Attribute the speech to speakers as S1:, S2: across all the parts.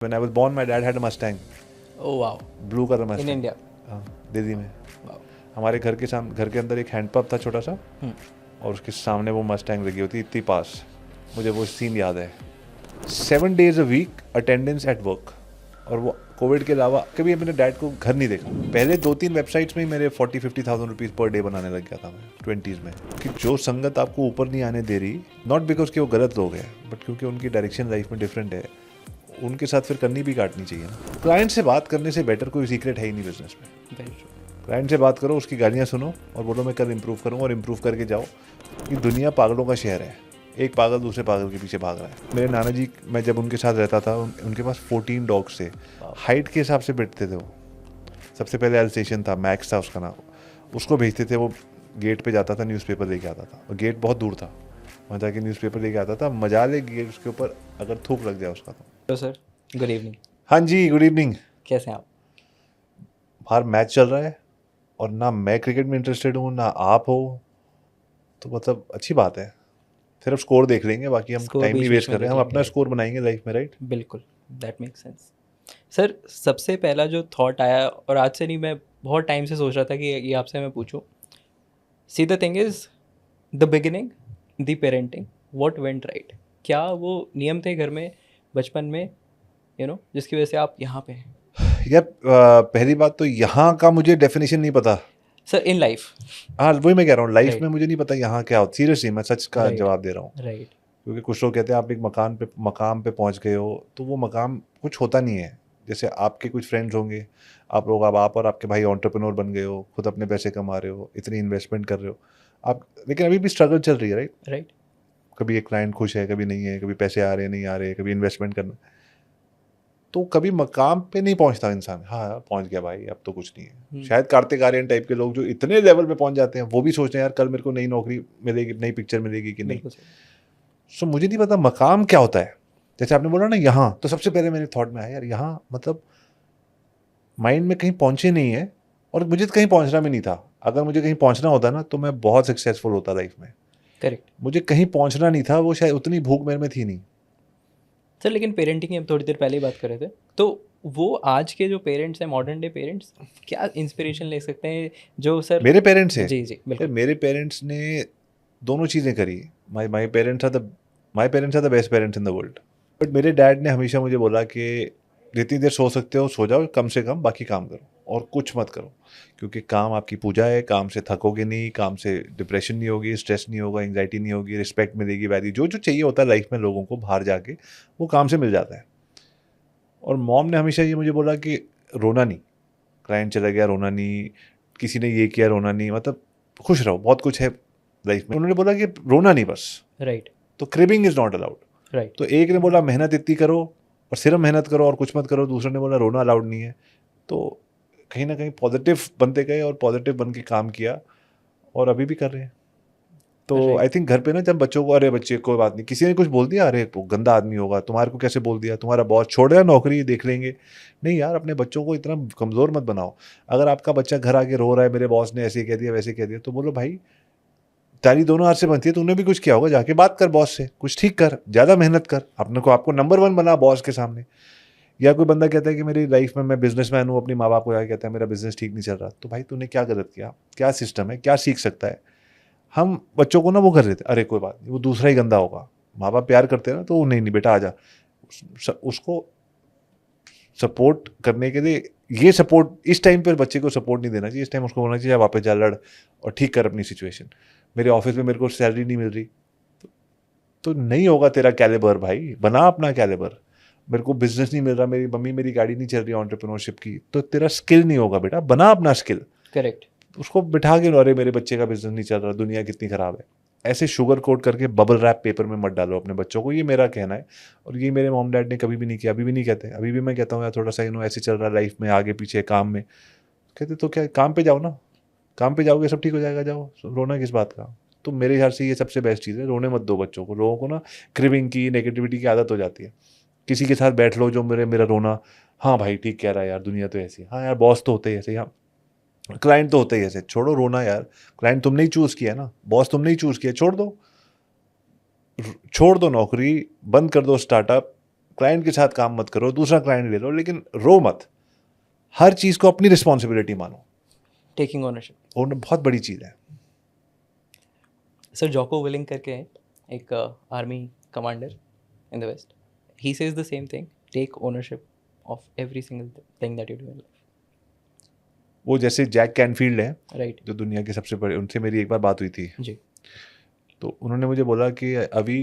S1: When I was born, my dad had a Mustang.
S2: Oh wow.
S1: Blue colour Mustang.
S2: In India.
S1: हाँ, दिल्ली में.
S2: Wow.
S1: हमारे घर के अंदर एक हैंडपंप था छोटा सा, और उसके सामने वो मस्टैंग लगी होती इतनी पास. मुझे वो सीन याद है. 7 days a week attendance at work. और वो कोविड के अलावा कभी अपने डैड को घर नहीं देखा. पहले 2-3 वेबसाइट्स में ही मेरे 40-50,000 रुपीज़ पर डे बनाने लग गया था मैं 20s में. कि जो संगत आपको ऊपर नहीं आने दे रही, नॉट बिकॉज कि वो गलत लोग हैं, बट क्योंकि उनकी डायरेक्शन लाइफ में डिफरेंट है, उनके साथ फिर करनी भी काटनी चाहिए ना. क्लाइंट से बात करने से बेटर कोई सीक्रेट है ही नहीं बिजनेस में. क्लाइंट से बात करो, उसकी गालियाँ सुनो और बोलो मैं कल इंप्रूव करूँगा, और इंप्रूव करके जाओ. ये दुनिया पागलों का शहर है. एक पागल दूसरे पागल के पीछे भाग रहा है. मेरे नाना जी, मैं जब उनके साथ रहता था, उनके पास 14 डॉग्स थे. हाइट के हिसाब से बैठते थे वो. सबसे पहले एल्सेशियन था, मैक्स था उसका नाम. उसको भेजते थे, वो गेट पे जाता था, न्यूज़पेपर लेके आता था. और गेट बहुत दूर था, वहाँ जाके न्यूज़पेपर लेके आता था. मजा ले गेट उसके ऊपर अगर थूक लग जाए उसका तो.
S2: Hello sir, good evening.
S1: हाँ जी, गुड इवनिंग.
S2: कैसे हैं आप?
S1: बाहर मैच चल रहा है और ना मैं क्रिकेट में इंटरेस्टेड हूँ ना आप हो, तो मतलब अच्छी बात है. सिर्फ स्कोर देख लेंगे, बाकी हम
S2: Score
S1: टाइम नहीं
S2: बीच-बीच
S1: वेस्ट
S2: में
S1: कर रहे हैं. हम
S2: देख
S1: अपना
S2: लेंगे.
S1: स्कोर बनाएंगे लाइफ में, राइट.
S2: बिल्कुल, दैट मेक्स सेंस. सर, सबसे पहला जो थॉट आया, और आज से नहीं, मैं बहुत टाइम से सोच रहा था कि ये आपसे मैं पूछूं. See the thing is the beginning, the parenting, what went right. क्या वो नियम थे घर में बचपन में, जिसकी वजह से आप यहाँ पे हैं?
S1: यार पहली बात तो यहाँ का मुझे डेफिनेशन नहीं पता.
S2: Sir, in life.
S1: हाँ, वही मैं कह रहा हूँ, लाइफ
S2: Right.
S1: में मुझे नहीं पता यहाँ क्या होता. सीरियसली मैं सच का
S2: Right.
S1: जवाब दे रहा हूँ.
S2: राइट.
S1: क्योंकि कुछ लोग कहते हैं आप एक मकाम पे पहुँच गए हो, तो वो मकाम कुछ होता नहीं है. जैसे आपके कुछ फ्रेंड्स होंगे, आप लोग, अब आप और आपके भाई एंटरप्रेन्योर बन गए हो, खुद अपने पैसे कमा रहे हो, इतनी इन्वेस्टमेंट कर रहे हो आप, लेकिन अभी भी स्ट्रगल चल रही है, राइट.
S2: राइट.
S1: कभी एक क्लाइंट खुश है, कभी नहीं है, कभी पैसे आ रहे हैं नहीं आ रहे, कभी इन्वेस्टमेंट करना. तो कभी मकाम पे नहीं पहुंचता इंसान. हाँ, पहुंच गया भाई, अब तो कुछ नहीं है. शायद कार्तिक आर्यन टाइप के लोग जो इतने लेवल पे पहुंच जाते हैं, वो भी सोचते हैं यार कल मेरे को नई नौकरी मिलेगी, नई पिक्चर मिलेगी कि नहीं.
S2: बिल्कुल सर.
S1: सो मुझे नहीं पता मकाम क्या होता है. जैसे आपने बोला ना यहाँ, तो सबसे पहले मेरे थॉट में आया यार यहाँ मतलब माइंड में कहीं पहुंचे नहीं है, और मुझे तो कहीं पहुंचना भी नहीं था. अगर मुझे कहीं पहुंचना होता ना, तो मैं बहुत सक्सेसफुल होता लाइफ में.
S2: करेक्ट.
S1: मुझे कहीं पहुंचना नहीं था, वो शायद उतनी भूख मेरे में थी नहीं.
S2: सर, लेकिन पेरेंटिंग की हम थोड़ी देर पहले ही बात कर रहे थे, तो वो आज के जो पेरेंट्स हैं, मॉडर्न डे पेरेंट्स, क्या इंस्पिरेशन ले सकते हैं जो सर?
S1: मेरे पेरेंट्स से
S2: जी जी बिल्कुल.
S1: मेरे पेरेंट्स ने दोनों चीज़ें करी. My parents are the best parents in the world. But मेरे डैड ने हमेशा मुझे बोला कि जितनी देर सो सकते हो सो जाओ, कम से कम बाकी काम करो और कुछ मत करो. क्योंकि काम आपकी पूजा है, काम से थकोगे नहीं, काम से डिप्रेशन नहीं होगी, स्ट्रेस नहीं होगा, एंग्जाइटी नहीं होगी, रिस्पेक्ट मिलेगी, वैल्यू जो जो चाहिए होता है लाइफ में लोगों को बाहर जाके, वो काम से मिल जाता है. और मॉम ने हमेशा ये मुझे बोला कि रोना नहीं, क्लाइंट चला गया रोना नहीं, किसी ने ये किया रोना नहीं, मतलब खुश रहो, बहुत कुछ है लाइफ में. उन्होंने बोला कि रोना नहीं बस.
S2: राइट.
S1: तो cribbing is not allowed.
S2: Right.
S1: तो एक ने बोला मेहनत इतनी करो और सिर्फ मेहनत करो और कुछ मत करो, दूसरे ने बोला रोना अलाउड नहीं है. तो कहीं ना कहीं पॉजिटिव बनते गए और पॉजिटिव बन के काम किया, और अभी भी कर रहे हैं. तो आई थिंक घर पे ना, जब बच्चों को, अरे बच्चे कोई बात नहीं, किसी ने कुछ बोल दिया, अरे वो गंदा आदमी होगा, तुम्हारे को कैसे बोल दिया, तुम्हारा बॉस छोड़ दिया नौकरी, देख लेंगे. नहीं यार, अपने बच्चों को इतना कमज़ोर मत बनाओ. अगर आपका बच्चा घर आके रो रहा है, मेरे बॉस ने ऐसे कह दिया वैसे कह दिया, तो बोलो भाई ताली दोनों हाथ से बनती है, तूने भी कुछ किया होगा, जाके बात कर बॉस से, कुछ ठीक कर, ज़्यादा मेहनत कर, अपने को आपको नंबर 1 बना बॉस के सामने. या कोई बंदा कहता है कि मेरी लाइफ में मैं बिजनेसमैन हूँ, अपनी माँ बाप को जाके कहता है मेरा बिजनेस ठीक नहीं चल रहा, तो भाई तूने क्या गलत किया, क्या सिस्टम है, क्या सीख सकता है. हम बच्चों को ना वो कर देते, अरे कोई बात नहीं, वो दूसरा ही गंदा होगा. माँ बाप प्यार करते हैं ना, तो नहीं नहीं बेटा आ जा. उसको सपोर्ट करने के लिए, ये सपोर्ट इस टाइम पर बच्चे को सपोर्ट नहीं देना चाहिए. इस टाइम उसको होना चाहिए वापस जा, लड़ और ठीक कर अपनी सिचुएशन. मेरे ऑफिस में मेरे को सैलरी नहीं मिल रही, तो नहीं होगा तेरा कैलिबर भाई, बना अपना कैलिबर. मेरे को बिजनेस नहीं मिल रहा, मेरी मम्मी मेरी गाड़ी नहीं चल रही एंटरप्रेन्योरशिप की, तो तेरा स्किल नहीं होगा बेटा, बना अपना स्किल.
S2: करेक्ट.
S1: उसको बिठा के, अरे मेरे बच्चे का बिजनेस नहीं चल रहा, दुनिया कितनी खराब है, ऐसे शुगर कोट करके बबल रैप पेपर में मत डालो अपने बच्चों को. ये मेरा कहना है, और ये मेरे मॉम डैड ने कभी भी नहीं किया, अभी भी नहीं कहते. अभी भी मैं कहता हूँ यार थोड़ा सा ऐसे चल रहा है लाइफ में, आगे पीछे काम में, कहते तो क्या, काम पे जाओ ना, काम पे जाओगे सब ठीक हो जाएगा, जाओ, रोना किस बात का. तो मेरे ख्याल से ये सबसे बेस्ट चीज़ है, रोने मत दो बच्चों को. लोगों को ना क्रिबिंग की, नेगेटिविटी की आदत हो जाती है. किसी के साथ बैठ लो जो मेरा रोना, हाँ भाई ठीक कह रहा है यार, दुनिया तो ऐसी है, हाँ यार बॉस तो होते ही ऐसे, हाँ क्लाइंट तो होते ही ऐसे, छोड़ो रोना यार. क्लाइंट तुमने ही चूज़ किया ना, बॉस तुमने ही चूज़ किया, छोड़ दो नौकरी, बंद कर दो स्टार्टअप, क्लाइंट के साथ काम मत करो, दूसरा क्लाइंट ले लो, लेकिन रो मत। हर चीज़ को अपनी रिस्पॉन्सिबिलिटी मानो।
S2: Taking ownership.
S1: और बहुत बड़ी चीज़ है।
S2: सर जोको विलिंग करके हैं, एक army commander in the west, he says the same thing, take ownership of every single thing that you do in life.
S1: वो जैसे जैक कैनफील्ड है,
S2: राइट।
S1: जो दुनिया के सबसे बड़े, उनसे मेरी एक बार बात हुई थी।
S2: जी।
S1: तो उन्होंने मुझे बोला कि अभी,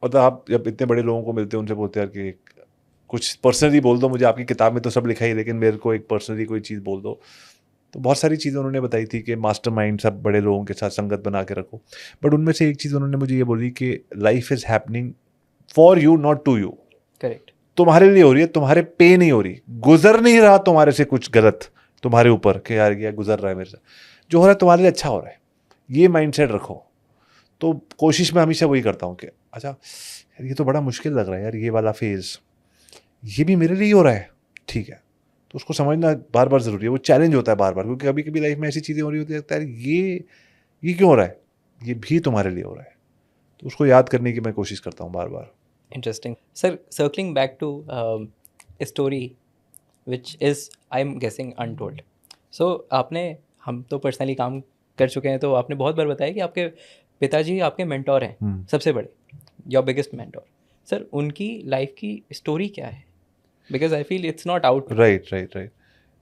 S1: मतलब आप जब इतने बड़े लोगों को मिलते हो, उनसे बोलते हैं यार कि कुछ पर्सनली बोल दो मुझे, आपकी किताब में तो सब लिखा ही, लेकिन मेरे को एक पर्सनली कोई चीज़ बोल दो। तो बहुत सारी चीज़ें उन्होंने बताई थी कि मास्टरमाइंड, सब बड़े लोगों के साथ संगत बना के रखो। बट उनमें से एक चीज़ उन्होंने मुझे ये बोली कि life is happening for you, not to you.
S2: Correct.
S1: तुम्हारे लिए हो रही है, तुम्हारे पे नहीं हो रही। गुजर नहीं रहा तुम्हारे से कुछ गलत तुम्हारे ऊपर कि यार ये गुजर रहा है मेरे से, जो हो रहा है तुम्हारे लिए अच्छा हो रहा है। ये माइंडसेट रखो। तो कोशिश मैं हमेशा वही करता हूँ कि अच्छा यार ये तो बड़ा मुश्किल लग रहा है यार, ये वाला फेज़ ये भी मेरे लिए ही हो रहा है, ठीक है। तो उसको समझना बार बार ज़रूरी है। वो चैलेंज होता है बार बार, क्योंकि कभी कभी लाइफ में ऐसी चीज़ें हो रही होती है, लगता है ये क्यों हो रहा है, ये भी तुम्हारे लिए हो रहा है। तो उसको याद करने की मैं कोशिश करता हूँ बार बार।
S2: Interesting. Sir, circling back to a story which is, I'm guessing, untold. So, हम तो पर्सनली काम कर चुके हैं, तो आपने बहुत बार बताया कि आपके पिताजी आपके मेंटोर हैं, सबसे बड़े, योर बिगेस्ट मेंटोर। सर, उनकी लाइफ की स्टोरी क्या है? Because I feel it's not out.
S1: Right.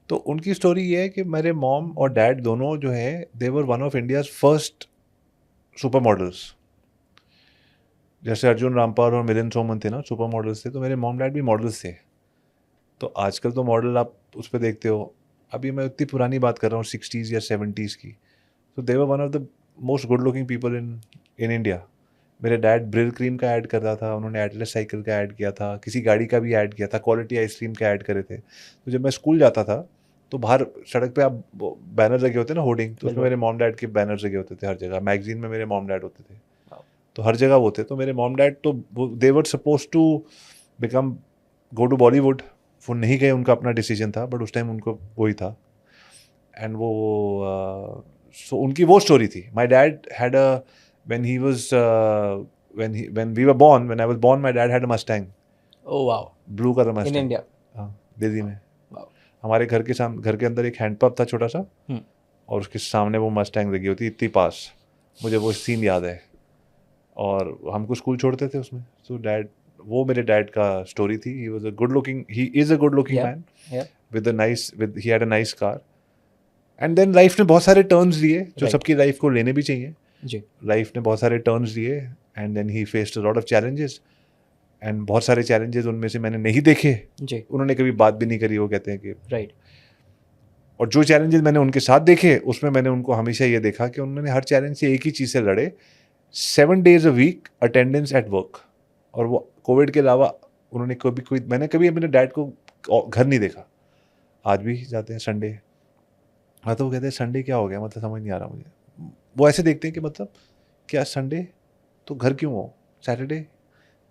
S1: तो उनकी स्टोरी ये है कि मेरे मॉम और डैड दोनों जो है, they were one of India's first super models. जैसे अर्जुन रामपाल और मिलिंद सोमन थे ना, सुपर मॉडल्स थे, तो मेरे मॉम डैड भी मॉडल्स थे। तो आजकल तो मॉडल आप उस पर देखते हो, अभी मैं उतनी पुरानी बात कर रहा हूँ 60s या 70s की। तो they were one of the most good looking people in India. मेरे डैड ब्रिल क्रीम का ऐड कर रहा था, उन्होंने एटलस साइकिल का ऐड किया था, किसी गाड़ी का भी ऐड किया था, क्वालिटी आइसक्रीम का ऐड करे थे। तो जब मैं स्कूल जाता था तो बाहर सड़क पे आप बैनर लगे होते ना, होर्डिंग, तो उसमें मेरे मॉम डैड के बैनर लगे होते थे हर जगह। मैगजीन में मेरे मॉम डैड होते थे, तो हर जगह वो थे। तो मेरे मॉम डैड तो they were suppose to become go to Bollywood. वो नहीं गए, उनका अपना डिसीजन था, बट उस टाइम उनको वही था। एंड वो सो उनकी वो स्टोरी थी। My dad had a when he was when we were born, when I was born, my dad had a Mustang.
S2: Oh wow.
S1: Blue colour Mustang.
S2: In India.
S1: हाँ, दिल्ली में।
S2: Wow.
S1: हमारे घर के अंदर एक हैंडपंप था छोटा सा, और उसके सामने वो मस्टैंग लगी होती, इतनी पास। मुझे वो सीन याद है, और हमको स्कूल छोड़ते थे उसमें। तो डैड, वो मेरे डैड का स्टोरी थी। He was a good looking, he is a good looking man with he had a nice car. And then life ने बहुत सारे टर्न्स लिए, जो सबकी लाइफ को लेने भी चाहिए। लाइफ ने बहुत सारे टर्न्स लिए, and then he faced a lot of challenges. And बहुत सारे चैलेंजेस उनमें से मैंने नहीं देखे, उन्होंने कभी बात भी नहीं करी। वो कहते हैं कि
S2: राइट।
S1: और जो चैलेंजेस मैंने उनके साथ देखे, उसमें मैंने उनको हमेशा ये देखा कि उन्होंने हर चैलेंज से एक ही चीज़ से लड़े, 7 days a week attendance at work. और वो कोविड के अलावा उन्होंने मैंने कभी अपने डैड को घर नहीं देखा। आज भी जाते हैं संडे। हाँ, तो वो कहते हैं संडे क्या हो गया, मतलब समझ नहीं आ रहा मुझे। वो ऐसे देखते हैं कि मतलब क्या संडे, तो घर क्यों हो? सैटरडे,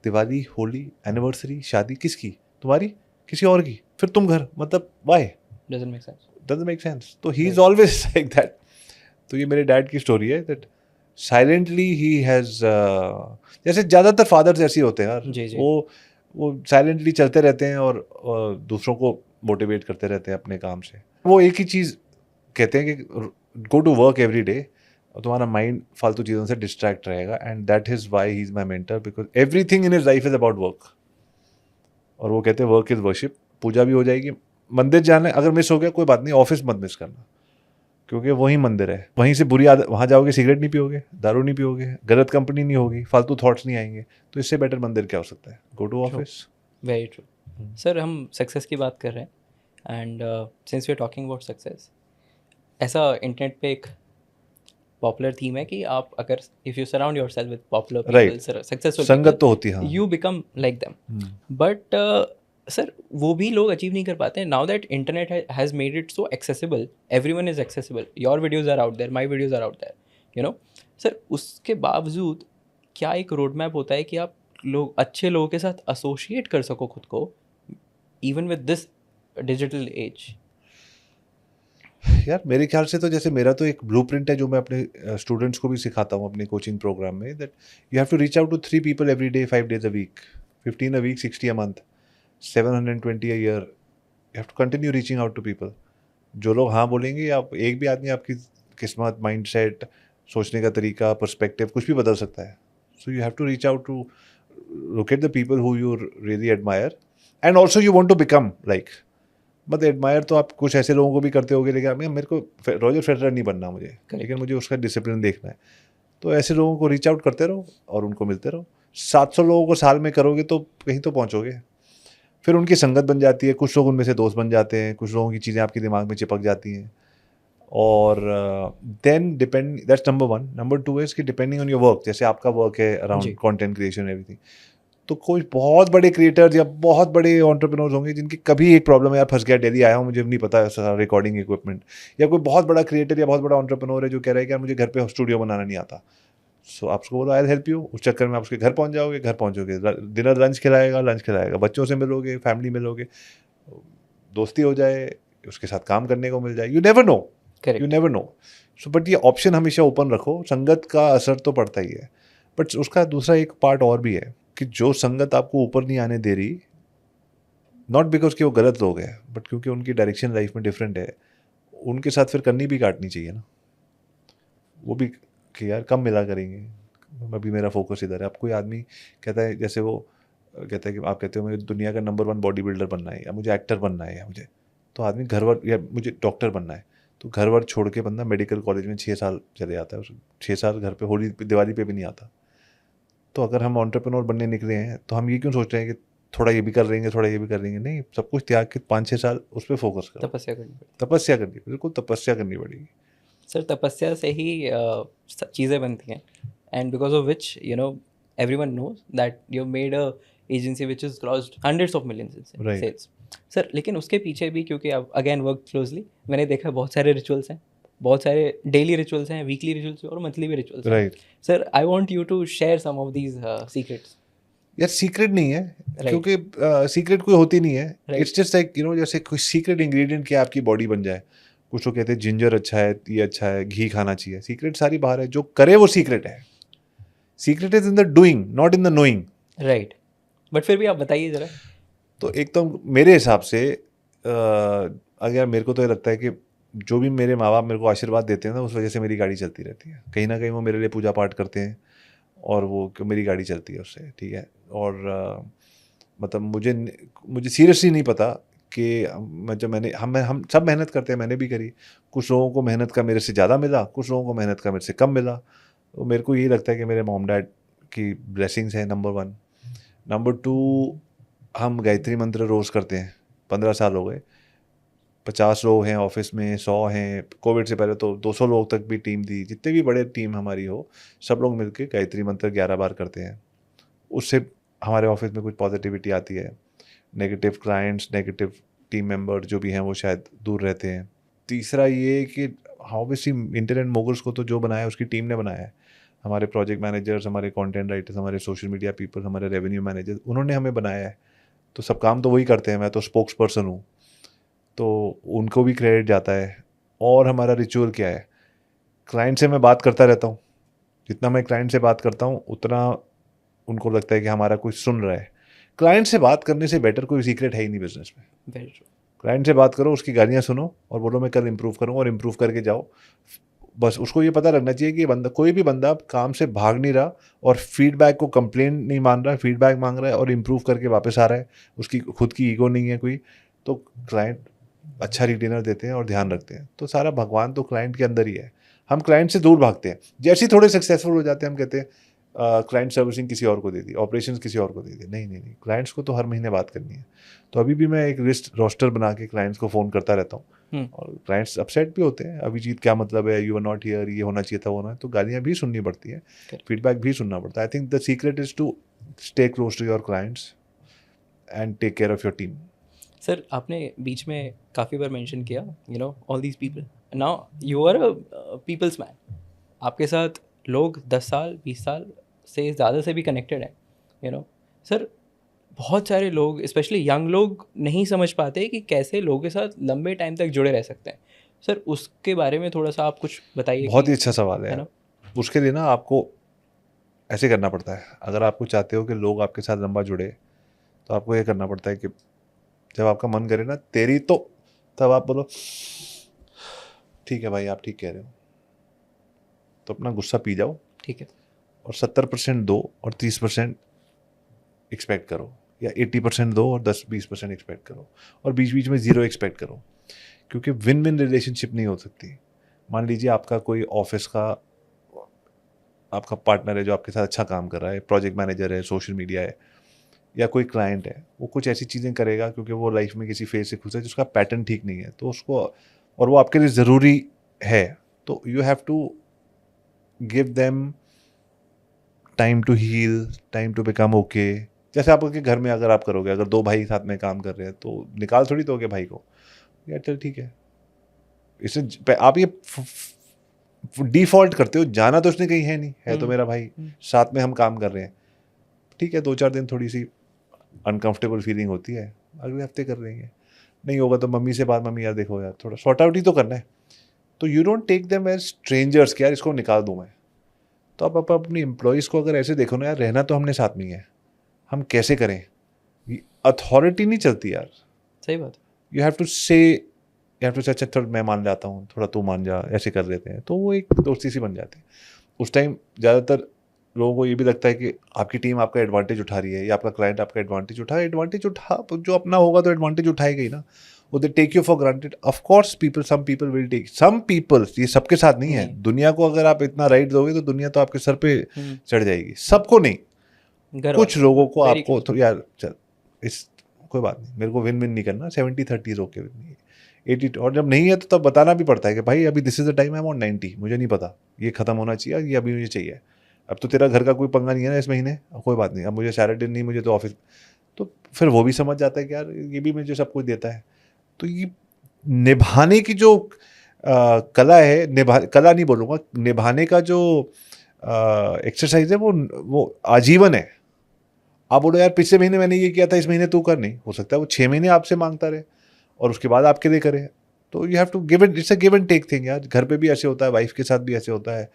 S1: दिवाली, होली, एनिवर्सरी, शादी किसकी? तुम्हारी? किसी और की? फिर तुम घर, मतलब वाई? Doesn't make sense. तो he is always like that. तो ये मेरे डैड की स्टोरी है, दैट साइलेंटली ही हैज़, जैसे ज़्यादातर फादर्स ऐसे होते हैं यार, वो साइलेंटली चलते रहते हैं और दूसरों को मोटिवेट करते रहते हैं अपने काम से। वो एक ही चीज़ कहते हैं कि go to work every day, और तुम्हारा माइंड फालतू चीज़ों से डिस्ट्रैक्ट रहेगा। And that is why he is my mentor, because everything in his life is about work. और वो कहते हैं वर्क इज़ वर्शिप। पूजा भी हो जाएगी, मंदिर जाना अगर मिस हो गया कोई बात नहीं, ऑफिस मत मिस करना, क्योंकि वही मंदिर है। वहीं से बुरी आदत, वहाँ जाओगे सिगरेट नहीं पियोगे, दारू नहीं पियोगे, गलत कंपनी नहीं होगी, फालतू थॉट्स नहीं आएंगे, तो इससे बेटर मंदिर क्या हो सकता है? Go to office.
S2: Very true. Sir, हम सक्सेस की बात कर रहे हैं, and since we are talking about success, ऐसा इंटरनेट पे एक पॉपुलर थीम है कि आप अगर if you surround yourself with popular people, successful
S1: संगत तो होती है,
S2: you become like them. But sir, वो भी लोग अचीव नहीं कर पाते हैं। Now that internet has made it so accessible, everyone is accessible, your videos are out there, my videos are out there, you know. Sir, उसके बावजूद क्या एक रोड मैप होता है कि आप लोग अच्छे लोगों के साथ एसोशिएट कर सको खुद को, even with this digital age?
S1: यार मेरे ख्याल से तो जैसे मेरा तो एक ब्लूप्रिंट है जो मैं अपने स्टूडेंट्स को भी सिखाता हूँ अपने कोचिंग प्रोग्राम में, that you have to reach out to 3 people every day, 5 days a week। 15 a week, 60 a month, 720 a year. You have to continue reaching out to people. जो लोग हाँ बोलेंगे, आप एक भी आदमी आपकी किस्मत, माइंडसेट, सोचने का तरीका, पर्सपेक्टिव कुछ भी बदल सकता है. So you have to reach out to look at the people who you really admire and also you want to become like. मतलब एडमायर तो आप कुछ ऐसे लोगों को भी करते होगे, लेकिन मेरे को रॉजर फेडरर नहीं बनना मुझे, लेकिन मुझे उसका डिसिप्लिन देखना है. तो ऐसे लोगों को रीच आउट करते रहो और उनको मिलते रहो. 700 लोगों को साल में करोगे तो कहीं तो पहुंचोगे. फिर उनकी संगत बन जाती है, कुछ लोग उनमें से दोस्त बन जाते हैं, कुछ लोगों की चीज़ें आपके दिमाग में चिपक जाती हैं. और then depend, that's number 1. Number 2 is कि डिपेंडिंग ऑन योर वर्क, जैसे आपका वर्क है अराउंड कंटेंट क्रिएशन एवरीथिंग, तो कोई बहुत बड़े क्रिएटर्स या बहुत बड़े एंटरप्रेन्योर्स होंगे जिनकी कभी एक प्रॉब्लम है, यार फंस गया, दिल्ली आया हूँ, मुझे नहीं पता है रिकॉर्डिंग इक्विपमेंट. या कोई बहुत बड़ा क्रिएटर या बहुत बड़ा एंटरप्रेन्योर है जो कह रहा है कि यार मुझे घर पे स्टूडियो बनाना नहीं आता. सो आप उसको बोलो आई हेल्प यू. उस चक्कर में आप उसके घर पहुँच जाओगे, घर पहुँचोगे, डिनर लंच खिलाएगा, बच्चों से मिलोगे, फैमिली मिलोगे, दोस्ती हो जाए, उसके साथ काम करने को मिल जाए. You never know. So but ये ऑप्शन हमेशा ओपन रखो. संगत का असर तो पड़ता ही है, बट उसका दूसरा एक पार्ट और भी है कि जो संगत आपको ऊपर नहीं आने दे रही, नॉट बिकॉज कि वो गलत लोग हैं, बट क्योंकि उनकी डायरेक्शन लाइफ में डिफरेंट है, उनके साथ फिर करनी भी काटनी चाहिए ना. वो भी कि यार कम मिला करेंगे, अभी मेरा फोकस इधर है. अब कोई आदमी कहता है, जैसे वो कहता है कि आप कहते हो मुझे दुनिया का नंबर 1 बॉडी बिल्डर बनना है, या मुझे एक्टर बनना है, या मुझे, तो आदमी घर वर, या मुझे डॉक्टर बनना है, तो घर वर छोड़ के बंदा मेडिकल कॉलेज में 6 साल चले जाता है. 6 साल घर पे होली दिवाली पे भी नहीं आता. तो अगर हम एंटरप्रेन्योर बनने निकले हैं तो हम ये क्यों सोच रहे हैं कि थोड़ा ये भी कर लेंगे, थोड़ा ये भी कर लेंगे? नहीं, सब कुछ त्याग के 5-6 साल उस पर फोकस करो. तपस्या करनी, बिल्कुल तपस्या करनी पड़ेगी.
S2: सर तपस्या से ही चीज़ें बनती हैं, and because of which everyone knows that you made a agency which has crossed hundreds of millions in
S1: Right.
S2: sales. Sir लेकिन उसके पीछे भी, क्योंकि आप अगेन वर्क क्लोजली, मैंने देखा बहुत सारे रिचुअल्स हैं, बहुत सारे डेली रिचुअल्स हैं, वीकली रिचुअल्स और मंथली भी रिचुअल्स हैं.
S1: Right.
S2: Sir I want you to share some of these secrets.
S1: यार सीक्रेट नहीं है,
S2: Right.
S1: क्योंकि सीक्रेट कोई होती नहीं है.
S2: Right.
S1: इट्स जस्ट लाइक जैसे कोई सीक्रेट इंग्रेडिएंट क्या आपकी बॉडी बन जाए. कुछ लोग कहते हैं जिंजर अच्छा है, ये अच्छा है, घी खाना चाहिए. सीक्रेट सारी बाहर है, जो करे वो सीक्रेट है. Secret is in the doing, not in the knowing.
S2: Right. But फिर भी आप बताइए ज़रा.
S1: तो एक तो मेरे हिसाब से अगर मेरे को तो ये लगता है कि जो भी मेरे माँ बाप मेरे को आशीर्वाद देते हैं ना, उस वजह से मेरी गाड़ी चलती रहती है. कहीं ना कहीं वो मेरे लिए पूजा पाठ करते हैं और वो मेरी गाड़ी चलती है उससे. ठीक है. और मतलब मुझे सीरियसली नहीं पता कि मतलब हम सब मेहनत करते हैं, मैंने भी करी. कुछ लोगों को मेहनत का मेरे से ज़्यादा मिला, कुछ लोगों को मेहनत का मेरे से कम मिला. तो मेरे को यही लगता है कि मेरे मॉम डैड की ब्लेसिंग्स हैं, नंबर 1. नंबर 2, हम गायत्री मंत्र रोज़ करते हैं. 15 साल हो गए. 50 लोग हैं ऑफिस में, 100 हैं. कोविड से पहले तो 200 लोग तक भी टीम थी. जितने भी बड़े टीम हमारी हो, सब लोग मिलके गायत्री मंत्र 11 बार करते हैं. उससे हमारे ऑफिस में कुछ पॉजिटिविटी आती है. Negative clients, negative team member जो भी हैं वो शायद दूर रहते हैं. तीसरा ये कि ऑब्वियसली इंटरनेट मोगल्स को तो जो बनाया है उसकी टीम ने बनाया है. हमारे प्रोजेक्ट मैनेजर्स, हमारे कंटेंट राइटर्स, हमारे सोशल मीडिया पीपल, हमारे रेवेन्यू मैनेजर्स, उन्होंने हमें बनाया है. तो सब काम तो वही करते हैं, मैं तो स्पोक्स पर्सन हूँ, तो उनको भी क्रेडिट जाता है. और हमारा रिचुअल क्या है, क्लाइंट से मैं बात करता रहता हूँ. जितना मैं क्लाइंट से बात करता हूँ उतना उनको लगता है कि हमारा कोई सुन रहा है. क्लाइंट से बात करने से बेटर कोई सीक्रेट है ही नहीं बिजनेस में.
S2: Very true.
S1: क्लाइंट से बात करो, उसकी गालियाँ सुनो और बोलो मैं कल इंप्रूव करूँगा, और इंप्रूव करके जाओ. बस उसको ये पता लगना चाहिए कि कोई भी बंदा काम से भाग नहीं रहा और फीडबैक को कंप्लेन नहीं मान रहा है, फीडबैक मांग रहा है और इंप्रूव करके वापस आ रहा है. उसकी खुद की ईगो नहीं है कोई, तो क्लाइंट अच्छा रिटेनर देते हैं और ध्यान रखते हैं. तो सारा भगवान तो क्लाइंट के अंदर ही है. हम क्लाइंट से दूर भागते हैं. जैसे ही थोड़े सक्सेसफुल हो जाते हैं हम कहते हैं क्लाइंट सर्विसिंग किसी और को दे दी, ऑपरेशंस किसी और को दे दी. नहीं, क्लाइंट्स को तो हर महीने बात करनी है. तो अभी भी मैं एक लिस्ट रोस्टर बना के क्लाइंट्स को फ़ोन करता रहता हूँ. और क्लाइंट्स अपसेट भी होते हैं, अभिजीत क्या मतलब है, यू आर नॉट हियर, ये होना चाहिए था, होना है. तो गालियाँ भी सुननी पड़ती है, फीडबैक भी सुनना पड़ता है. I think the secret is to stay close to your clients and take care of your team.
S2: Sir आपने बीच में काफ़ी बार मेंशन किया all these people. Now you are a people's man. आपके साथ लोग 10 साल 20 साल से ज़्यादा से भी कनेक्टेड हैं. सर बहुत सारे लोग, स्पेशली यंग लोग, नहीं समझ पाते कि कैसे लोगों के साथ लंबे टाइम तक जुड़े रह सकते हैं. सर उसके बारे में थोड़ा सा आप कुछ बताइए.
S1: बहुत ही अच्छा सवाल है ना. उसके लिए ना आपको ऐसे करना पड़ता है. अगर आपको चाहते हो कि लोग आपके साथ लंबा जुड़े, तो आपको ये करना पड़ता है कि जब आपका मन करे ना तेरी, तो तब आप बोलो ठीक है भाई आप ठीक कह रहे हो, तो अपना गुस्सा पी जाओ
S2: ठीक है।
S1: और 70% दो और 30% एक्सपेक्ट करो, या 80% दो और 10-20% एक्सपेक्ट करो, और बीच बीच में ज़ीरो एक्सपेक्ट करो, क्योंकि विन विन रिलेशनशिप नहीं हो सकती। मान लीजिए आपका कोई ऑफिस का आपका पार्टनर है जो आपके साथ अच्छा काम कर रहा है, प्रोजेक्ट मैनेजर है, सोशल मीडिया है, या कोई क्लाइंट है, वो कुछ ऐसी चीज़ें करेगा क्योंकि वो लाइफ में किसी फेज से खुश है जिसका पैटर्न ठीक नहीं है, तो उसको, और वो आपके लिए ज़रूरी है, तो you have to give them time to heal, time to become okay. जैसे आपके घर में अगर आप करोगे, अगर दो भाई साथ में काम कर रहे हैं तो निकाल थोड़ी दोगे भाई को, यार चल ठीक है, इसे आप ये डिफॉल्ट करते हो, जाना तो उसने कहीं है नहीं, है तो मेरा भाई, साथ में हम काम कर रहे हैं, ठीक है 2-4 दिन थोड़ी सी अनकंफर्टेबल फीलिंग होती है, अगले हफ्ते कर लेंगे, नहीं होगा तो मम्मी से बात, मम्मी यार देखो यार थोड़ा सॉर्ट आउट ही तो करना है, तो you don't take them as strangers कि यार इसको निकाल दूं मैं। तो आप अपनी एम्प्लॉयज़ को अगर ऐसे देखो ना, यार रहना तो हमने साथ में ही है, हम कैसे करें, अथॉरिटी नहीं चलती यार,
S2: सही बात है।
S1: यू हैव टू से, यू हैव टू से अच्छा थोड़ा मैं मान जाता हूँ, थोड़ा तू मान जा, ऐसे कर लेते हैं, तो वो एक दोस्ती सी बन जाती है। उस टाइम ज़्यादातर लोगों को ये भी लगता है कि आपकी टीम आपका एडवांटेज उठा रही है, या आपका क्लाइंट आपका एडवांटेज उठा, जो अपना होगा तो एडवांटेज उठाएगा ही ना, वो they take you for granted. Of course people, some people will take, some people, ये सबके साथ नहीं है, दुनिया को अगर आप इतना राइट दोगे तो दुनिया तो आपके सर पे चढ़ जाएगी, सबको नहीं,
S2: घर
S1: कुछ
S2: वाले,
S1: लोगों को
S2: very
S1: आपको
S2: close।
S1: तो यार चल इस, कोई बात नहीं, मेरे को विन विन नहीं करना, 70-30 ओके, 80, और जब नहीं है तो तब बताना भी पड़ता है कि भाई अभी this is the time, I want 90, मुझे नहीं पता ये खत्म होना चाहिए, ये अभी मुझे चाहिए, अब तो तेरा घर का कोई पंगा नहीं है ना इस महीने, कोई बात नहीं, अब मुझे सैटरडे नहीं, मुझे तो ऑफिस, तो फिर वो भी समझ जाता है कि यार ये भी मुझे सब कुछ देता है। तो ये निभाने की जो कला है, कला नहीं बोलूँगा, निभाने का जो एक्सरसाइज है वो आजीवन है। आप बोलो यार पिछले महीने मैंने ये किया था, इस महीने तू कर, नहीं हो सकता, वो 6 महीने आपसे मांगता रहे और उसके बाद आपके लिए करे, तो you have to give it, it's a give and take thing यार, घर पे भी ऐसे होता है, वाइफ के साथ भी ऐसे होता है,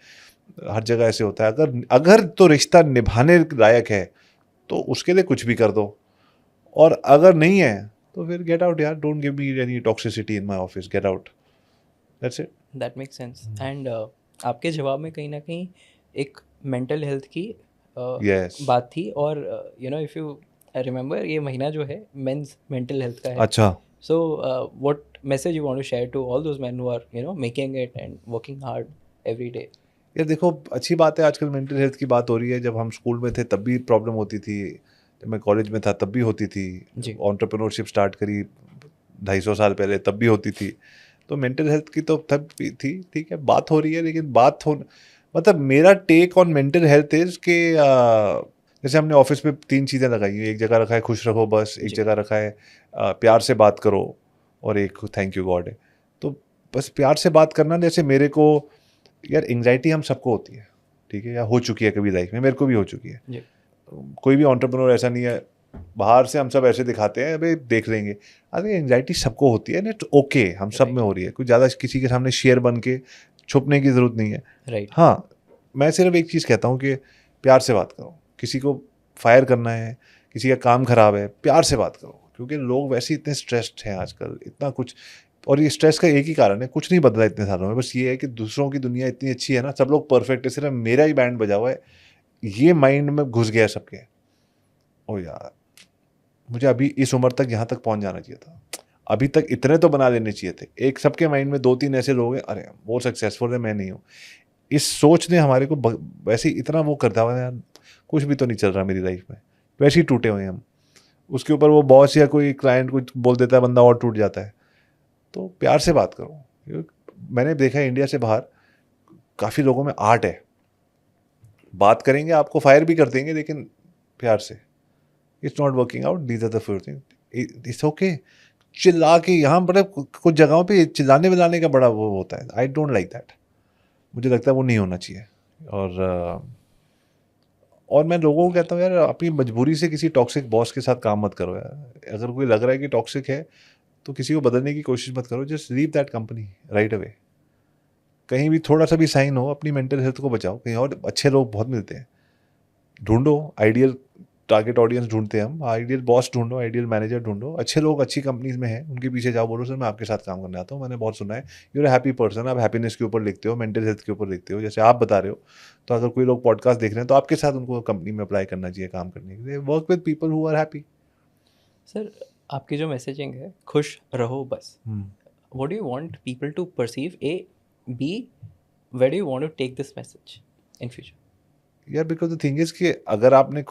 S1: हर जगह ऐसे होता है। अगर तो रिश्ता निभाने लायक है तो उसके लिए कुछ भी कर दो, और अगर नहीं है तो फिर गेट आउट यार, don't give me any toxicity in my office, get out, that's it.
S2: That make sense. And आपके जवाब में कहीं ना कहीं एक मेंटल हेल्थ की
S1: यस,
S2: बात थी, और you know if you remember ये महीना जो है मेंस मेंटल हेल्थ का है।
S1: अच्छा,
S2: so what message you want to share to all those man who are you know making it and working hard every day?
S1: यार देखो अच्छी बात है, आजकल मेंटल हेल्थ की बात हो रही है, जब हम स्कूल में थे तब भी प्रॉब्लम होती थी, जब मैं कॉलेज में था तब भी होती थी,
S2: जी।
S1: एंटरप्रेन्योरशिप स्टार्ट करी 250 साल पहले तब भी होती थी, तो मेंटल हेल्थ की तो तब भी थी, ठीक है बात हो रही है, लेकिन बात हो, मतलब मेरा take on mental health is कि जैसे हमने ऑफिस में 3 चीज़ें लगाई हैं, एक जगह रखा है खुश रखो बस, एक
S2: जी।
S1: जगह रखा है प्यार से बात करो, और एक थैंक यू गॉड है। तो बस प्यार से बात करना, जैसे मेरे को यार एंग्जाइटी हम सबको होती है, ठीक है, या हो चुकी है कभी लाइफ में, मेरे को भी हो चुकी है,
S2: जी।
S1: कोई भी एंटरप्रेन्योर ऐसा नहीं है, बाहर से हम सब ऐसे दिखाते हैं अबे देख लेंगे, अरे एंग्जाइटी सबको होती है, नेट ओके, हम सब में हो रही है, कुछ ज़्यादा किसी के सामने शेयर बन के छुपने की ज़रूरत नहीं है।
S2: राइट।
S1: हाँ, मैं सिर्फ एक चीज़ कहता हूँ कि प्यार से बात करो, किसी को फायर करना है, किसी का काम खराब है, प्यार से बात करो, क्योंकि लोग वैसे ही इतने स्ट्रेस्ड हैं आजकल, इतना कुछ, और ये स्ट्रेस का एक ही कारण है, कुछ नहीं बदला इतने सालों में, बस ये है कि दूसरों की दुनिया इतनी अच्छी है ना, सब लोग परफेक्ट है, सिर्फ मेरा ही बैंड बजा हुआ है, ये माइंड में घुस गया सबके। ओ यार मुझे अभी इस उम्र तक यहाँ तक पहुँच जाना चाहिए था, अभी तक इतने तो बना लेने चाहिए थे, एक सबके माइंड में 2-3 ऐसे लोग हैं, अरे वो सक्सेसफुल है मैं नहीं हूँ, इस सोच ने हमारे को वैसे ही इतना वो करता हुआ यार, कुछ भी तो नहीं चल रहा मेरी लाइफ में, वैसे ही टूटे हुए हैं हम, उसके ऊपर वो बॉस या कोई क्लाइंट कुछ बोल देता है, बंदा और टूट जाता है। तो प्यार से बात करो, मैंने देखा है इंडिया से बाहर काफ़ी लोगों में आर्ट है, बात करेंगे आपको फायर भी कर देंगे लेकिन प्यार से, it's not working out, these are the few thing, it's okay, चिल्ला के यहाँ बड़े कुछ जगहों पे चिल्लाने विलाने का बड़ा वो होता है, आई डोंट लाइक दैट, मुझे लगता है वो नहीं होना चाहिए। और मैं लोगों को कहता हूँ यार अपनी मजबूरी से किसी टॉक्सिक बॉस के साथ काम मत करो यार, अगर कोई लग रहा है कि टॉक्सिक है तो किसी को बदलने की कोशिश मत करो, just leave that company right away, कहीं भी थोड़ा सा भी साइन हो, अपनी मेंटल हेल्थ को बचाओ, कहीं और अच्छे लोग बहुत मिलते हैं, ढूंढो आइडियल टारगेट ऑडियंस ढूंढते हैं हम, आइडियल बॉस ढूंढो, आइडियल मैनेजर ढूंढो, अच्छे लोग अच्छी कंपनीज में हैं, उनके पीछे जाओ, बोलो सर मैं आपके साथ काम करने आता हूँ, मैंने बहुत सुना है यूर हैप्पी पर्सन, आप हैप्पीनेस के ऊपर लिखते हो, मेंटल हेल्थ के ऊपर लिखते हो, जैसे आप बता रहे हो। तो अगर कोई लोग पॉडकास्ट देख रहे हैं तो आपके साथ उनको कंपनी में अप्लाई करना चाहिए काम करने के लिए, work with people who are happy.
S2: Sir आपकी जो मैसेजिंग है, खुश रहो बस, what do you want people to perceive? A, B, where do you want to take this message in future?
S1: यार बिकॉज द थिंग इज कि अगर आपने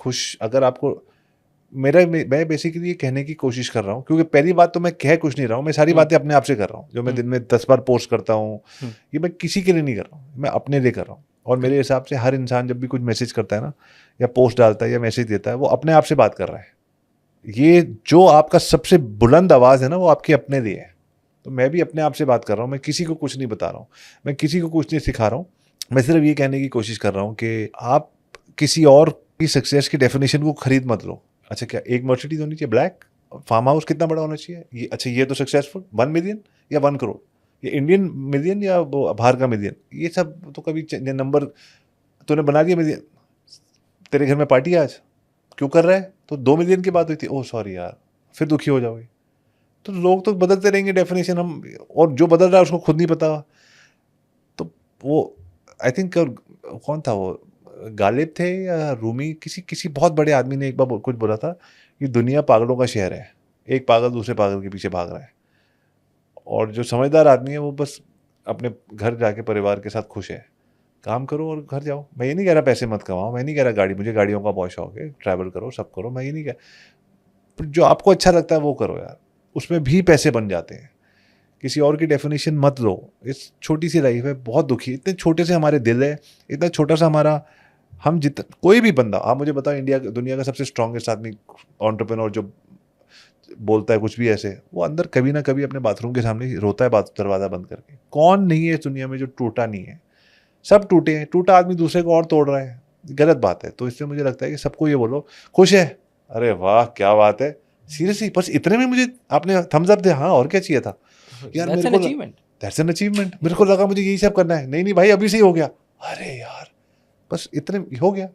S1: अगर आपको मैं बेसिकली ये कहने की कोशिश कर रहा हूँ, क्योंकि पहली बात तो मैं कह कुछ नहीं रहा हूँ, मैं सारी बातें अपने आप से कर रहा हूँ, जो मैं दिन में 10 बार पोस्ट करता हूँ, ये मैं किसी के लिए नहीं कर रहा हूँ, मैं अपने लिए कर रहा हूँ। और मेरे हिसाब से हर इंसान जब भी कुछ मैसेज करता है ना, या पोस्ट डालता है या मैसेज देता है, वो अपने आप से बात कर रहा है। ये जो आपका सबसे बुलंद आवाज़ है ना, वो आपके अपने लिए है। तो मैं भी अपने आप से बात कर रहा हूँ, मैं किसी को कुछ नहीं बता रहा हूँ, मैं किसी को कुछ नहीं सिखा रहा हूँ, मैं सिर्फ ये कहने की कोशिश कर रहा हूँ कि आप किसी और की सक्सेस की डेफिनेशन को खरीद मत लो। अच्छा क्या एक मर्सिडीज होनी चाहिए ब्लैक, फार्म हाउस कितना बड़ा होना चाहिए, ये अच्छा ये तो सक्सेसफुल 1 मिलियन या 1 करोड़, ये इंडियन मिलियन या वो बाहर का मिलियन, ये सब तो कभी नंबर तूने बना दिया मिलियन। तेरे घर में पार्टी है आज, क्यों कर रहा है, तो 2 मिलियन की बात हुई थी, ओह सॉरी यार, फिर दुखी हो जाओगे। तो लोग तो बदलते रहेंगे डेफिनेशन, हम और जो बदल रहा है उसको खुद नहीं पता। तो वो आई थिंक कौन था वो, गालिब थे या रूमी, किसी किसी बहुत बड़े आदमी ने एक बार कुछ बोला था कि दुनिया पागलों का शहर है, एक पागल दूसरे पागल के पीछे भाग रहा है, और जो समझदार आदमी है वो बस अपने घर जाके परिवार के साथ खुश है। काम करो और घर जाओ। मैं ये नहीं कह रहा पैसे मत कमाओ, मैं नहीं कह रहा गाड़ी, मुझे गाड़ियों का बहुत शौक है, ट्रैवल करो सब करो, मैं ये नहीं कह, पर जो आपको अच्छा लगता है वो करो यार, उसमें भी पैसे बन जाते हैं। किसी और की डेफिनेशन मत लो। इस छोटी सी लाइफ है, बहुत दुखी, इतने छोटे से हमारे दिल है, इतना छोटा सा हमारा, हम कोई भी बंदा, आप मुझे बताओ इंडिया दुनिया का सबसे स्ट्रॉन्गेस्ट आदमी, एंटरप्रेन्योर जो बोलता है कुछ भी ऐसे, वो अंदर कभी ना कभी अपने बाथरूम के सामने ही रोता है, दरवाजा बंद करके। कौन नहीं है इस दुनिया में जो टूटा नहीं है, सब टूटे हैं। टूटा आदमी दूसरे को और तोड़ रहा है, गलत बात है। तो इसलिए मुझे लगता है कि सबको ये बोलो खुश है, अरे वाह क्या बात है, सीरियसली बस इतने में मुझे आपने थम्स अप दिया, हाँ और क्या चाहिए था यार।
S2: That's
S1: मेरे
S2: an
S1: को
S2: achievement.
S1: दैट्स एन अचीवमेंट, मेरे को लगा मुझे यही सब करना है, नहीं नहीं भाई अभी से ही हो गया, अरे यार बस इतने हो गया।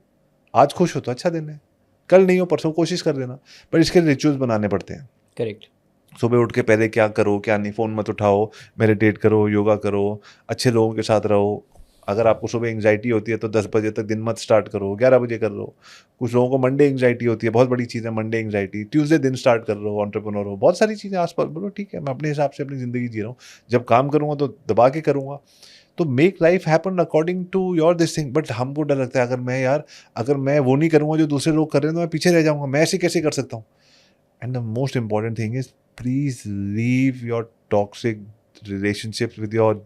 S1: आज खुश हो तो अच्छा दिन है, कल नहीं हो परसों कोशिश कर देना, पर इसके रिचुअल्स बनाने पड़ते हैं।
S2: Correct.
S1: सुबह उठ के पहले क्या करो क्या नहीं, फ़ोन मत उठाओ, मेडिटेट करो, योगा करो, अच्छे लोगों के साथ रहो। अगर आपको सुबह एंग्जाइटी होती है तो 10 बजे तक दिन मत स्टार्ट करो, 11 बजे कर लो। कुछ लोगों को मंडे एंग्जाइटी होती है, बहुत बड़ी चीज़ है मंडे एंग्जाइटी, ट्यूसडे दिन स्टार्ट कर लो, एंटरप्रेन्योर हो, बहुत सारी चीज़ें आस-पास। बोलो ठीक है मैं अपने हिसाब से अपनी ज़िंदगी जी रहा हूँ, जब काम करूँगा तो दबा के करूँगा। तो make life happen according to your this thing. But हमको डर लगता है अगर मैं वो नहीं करूँगा जो दूसरे लोग कर रहे हैं तो मैं पीछे रह जाऊँगा, मैं ऐसे कैसे कर सकता हूँ। And the most important thing is please leave your toxic relationships with your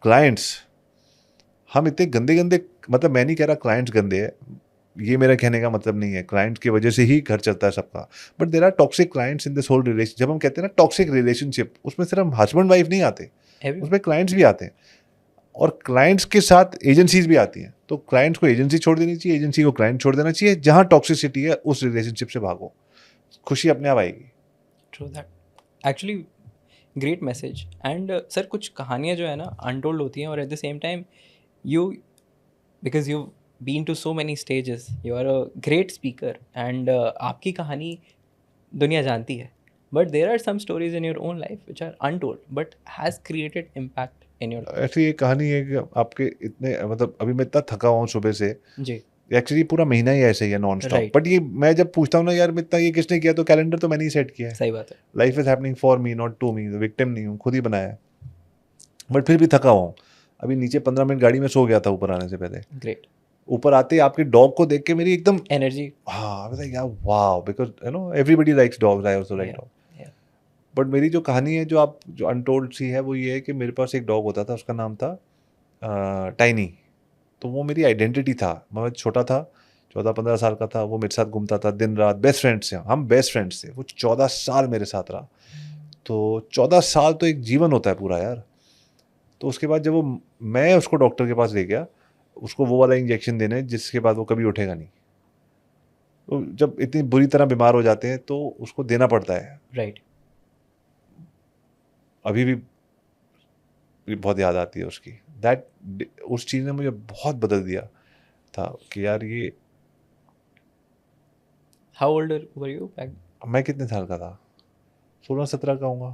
S1: clients. हम इतने गंदे गंदे, मतलब मैं नहीं कह रहा क्लाइंट्स गंदे हैं, ये मेरा कहने का मतलब नहीं है, क्लाइंट्स की वजह से ही घर चलता है सबका, but there are toxic clients in this whole relation. जब हम कहते हैं ना टॉक्सिक रिलेशनशिप, उसमें सिर्फ हस्बैंड वाइफ नहीं आते,
S2: Everyone.
S1: उसमें क्लाइंट्स भी आते हैं, और क्लाइंट्स के साथ एजेंसीज भी आती हैं। तो क्लाइंट्स को एजेंसी छोड़ देनी चाहिए, एजेंसी को क्लाइंट छोड़ देना चाहिए। जहाँ टॉक्सिसिटी है उस रिलेशनशिप से भागो, खुशी अपने आप आएगी।
S2: True that. Actually, great message. And sir कुछ कहानियाँ जो है ना अनटोल्ड होती हैं, और eight the same time you, because you've been to so many stages, you are a great speaker, and आपकी कहानी दुनिया जानती है, but there are some stories in your own life which are untold but has created impact in your life.
S1: ऐसी एक कहानी है कि आपके इतने, मतलब अभी मैं इतना थका हुआ हूँ सुबह से,
S2: जी.
S1: एक्चुअली पूरा महीना ही ऐसे ही है नॉन स्टॉप।
S2: Right.
S1: बट ये मैं जब पूछता हूँ ना यार इतना ये किसने किया, तो कैलेंडर तो मैंने ही सेट किया है।
S2: सही बात है.
S1: Life is happening for me not to me, victim नहीं हूँ, खुद ही बनाया है। बट फिर भी थका हुआ हूँ। अभी नीचे 15 मिनट गाड़ी में सो गया था ऊपर आने से पहले।
S2: Great.
S1: ऊपर आते ही आपके डॉग को देख के मेरी एकदम
S2: Energy.
S1: हाँ यार वाह, because you know everybody likes dogs, I also like
S2: Yeah.
S1: Dog.
S2: Yeah.
S1: But मेरी जो कहानी है जो अनटोल्ड सी है वो ये है कि मेरे पास एक डॉग होता था, उसका नाम था टाइनी। तो वो मेरी आइडेंटिटी था। मैं छोटा था, 14-15 साल का था, वो मेरे साथ घूमता था दिन रात, बेस्ट फ्रेंड्स थे हम, बेस्ट फ्रेंड्स थे। वो 14 साल मेरे साथ रहा। तो 14 साल तो एक जीवन होता है पूरा यार। तो उसके बाद जब मैं उसको डॉक्टर के पास ले गया, उसको वो वाला इंजेक्शन देने जिसके बाद वो कभी उठेगा नहीं। तो जब इतनी बुरी तरह बीमार हो जाते हैं तो उसको देना पड़ता है।
S2: Right.
S1: अभी भी बहुत याद आती है उसकी। उस चीज़ ने मुझे बहुत बदल दिया था कि यार ये
S2: how old were you back?
S1: मैं कितने साल का था, 16-17 का हूँगा।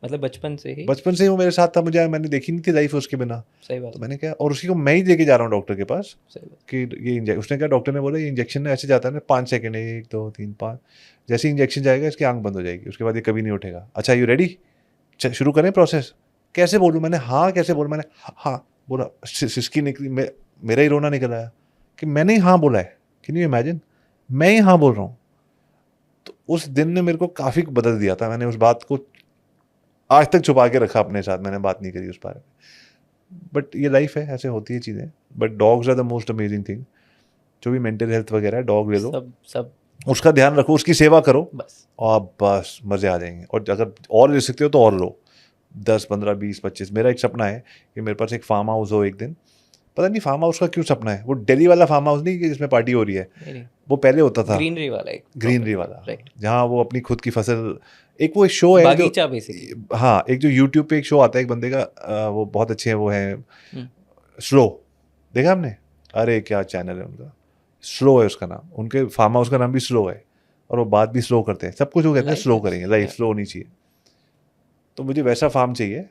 S2: मतलब बचपन से ही?
S1: बचपन से ही वो मेरे साथ था, मुझे मैंने देखी नहीं थी लाइफ उसके बिना।
S2: सही बात
S1: तो मैंने कहा, और उसी को मैं ही लेके जा रहा हूँ डॉक्टर के पास
S2: सही बात।
S1: कि ये उसने कहा, डॉक्टर ने बोला ये इंजेक्शन ऐसे जाता है ना 5 सेकंड है, 1 2 3 5, जैसे इंजेक्शन जाएगा इसकी आंख बंद हो जाएगी, उसके बाद ये कभी नहीं उठेगा। अच्छा यू रेडी, शुरू करें प्रोसेस? कैसे बोलूँ मैंने, हाँ कैसे बोलूँ मैंने, हाँ बोला, सिसकी निकली, मेरा ही रोना निकल आया कि मैंने ही हाँ बोला है। कैन यू इमेजिन, मैं ही हाँ बोल रहा हूँ। तो उस दिन ने मेरे को काफ़ी बदल दिया था। मैंने उस बात को आज तक छुपा के रखा अपने साथ, मैंने बात नहीं करी उस बारे में। बट ये लाइफ है, ऐसे होती है चीज़ें। But dogs are the most amazing thing. जो भी मेंटल हेल्थ वगैरह है, डॉग ले लो,
S2: सब सब
S1: उसका ध्यान रखो, उसकी सेवा करो,
S2: बस।
S1: और बस मज़े आ जाएंगे। और अगर और ले सकते हो तो और लो, 10 15 20 25। मेरा एक सपना है कि मेरे पास एक फार्म हाउस हो एक दिन। पता नहीं फार्म हाउस का क्यों सपना है, वो दिल्ली वाला फार्म हाउस नहीं कि जिसमें पार्टी हो रही है,
S2: नहीं
S1: वो पहले होता था
S2: ग्रीनरी वाला एक
S1: ग्रीनरी वाला,
S2: राइट,
S1: जहाँ वो अपनी खुद की फसल, एक वो शो है जो,
S2: बागीचा बेसिकली।
S1: हाँ एक जो यूट्यूब पे एक शो आता है एक बंदे का, वो बहुत अच्छे हैं, वो है
S2: हम्म,
S1: स्लो, देखा आपने? अरे क्या चैनल है उनका, स्लो है उसका नाम, उनके फार्म हाउस का नाम भी स्लो है, और वो बात भी स्लो करते हैं, सब कुछ वो कहते हैं
S2: Life
S1: स्लो
S2: is-
S1: करेंगे, लाइफ
S2: yeah.
S1: स्लो होनी चाहिए। तो मुझे वैसा फार्म चाहिए,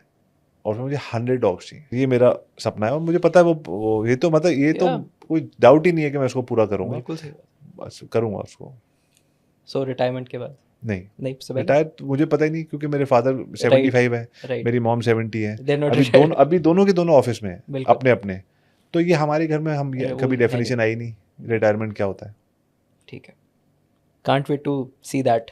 S1: और उसमें मुझे 100 डॉग्स चाहिए, ये मेरा सपना है। और मुझे पता है वो ये तो मतलब ये तो
S2: Yeah.
S1: कोई डाउट ही नहीं है कि मैं उसको पूरा करूंगा,
S2: बिल्कुल सही बात।
S1: बस करूंगा उसको।
S2: सो रिटायरमेंट के बाद?
S1: नहीं,
S2: नहीं से पहले?
S1: रिटायर मुझे पता ही नहीं, क्योंकि मेरे फादर 75 है,
S2: राइट,
S1: मेरी मॉम 70 है,
S2: दे आर नॉट रिटायर्ड।
S1: अभी दोनों के दोनों ऑफिस में हैं,
S2: बिल्कुल।
S1: अपने अपने। तो ये हमारे घर में हम
S2: अरे,
S1: कभी
S2: वो है
S1: डेफिनेशन आई नहीं रिटायरमेंट क्या होता है।
S2: ठीक है, can't wait to see that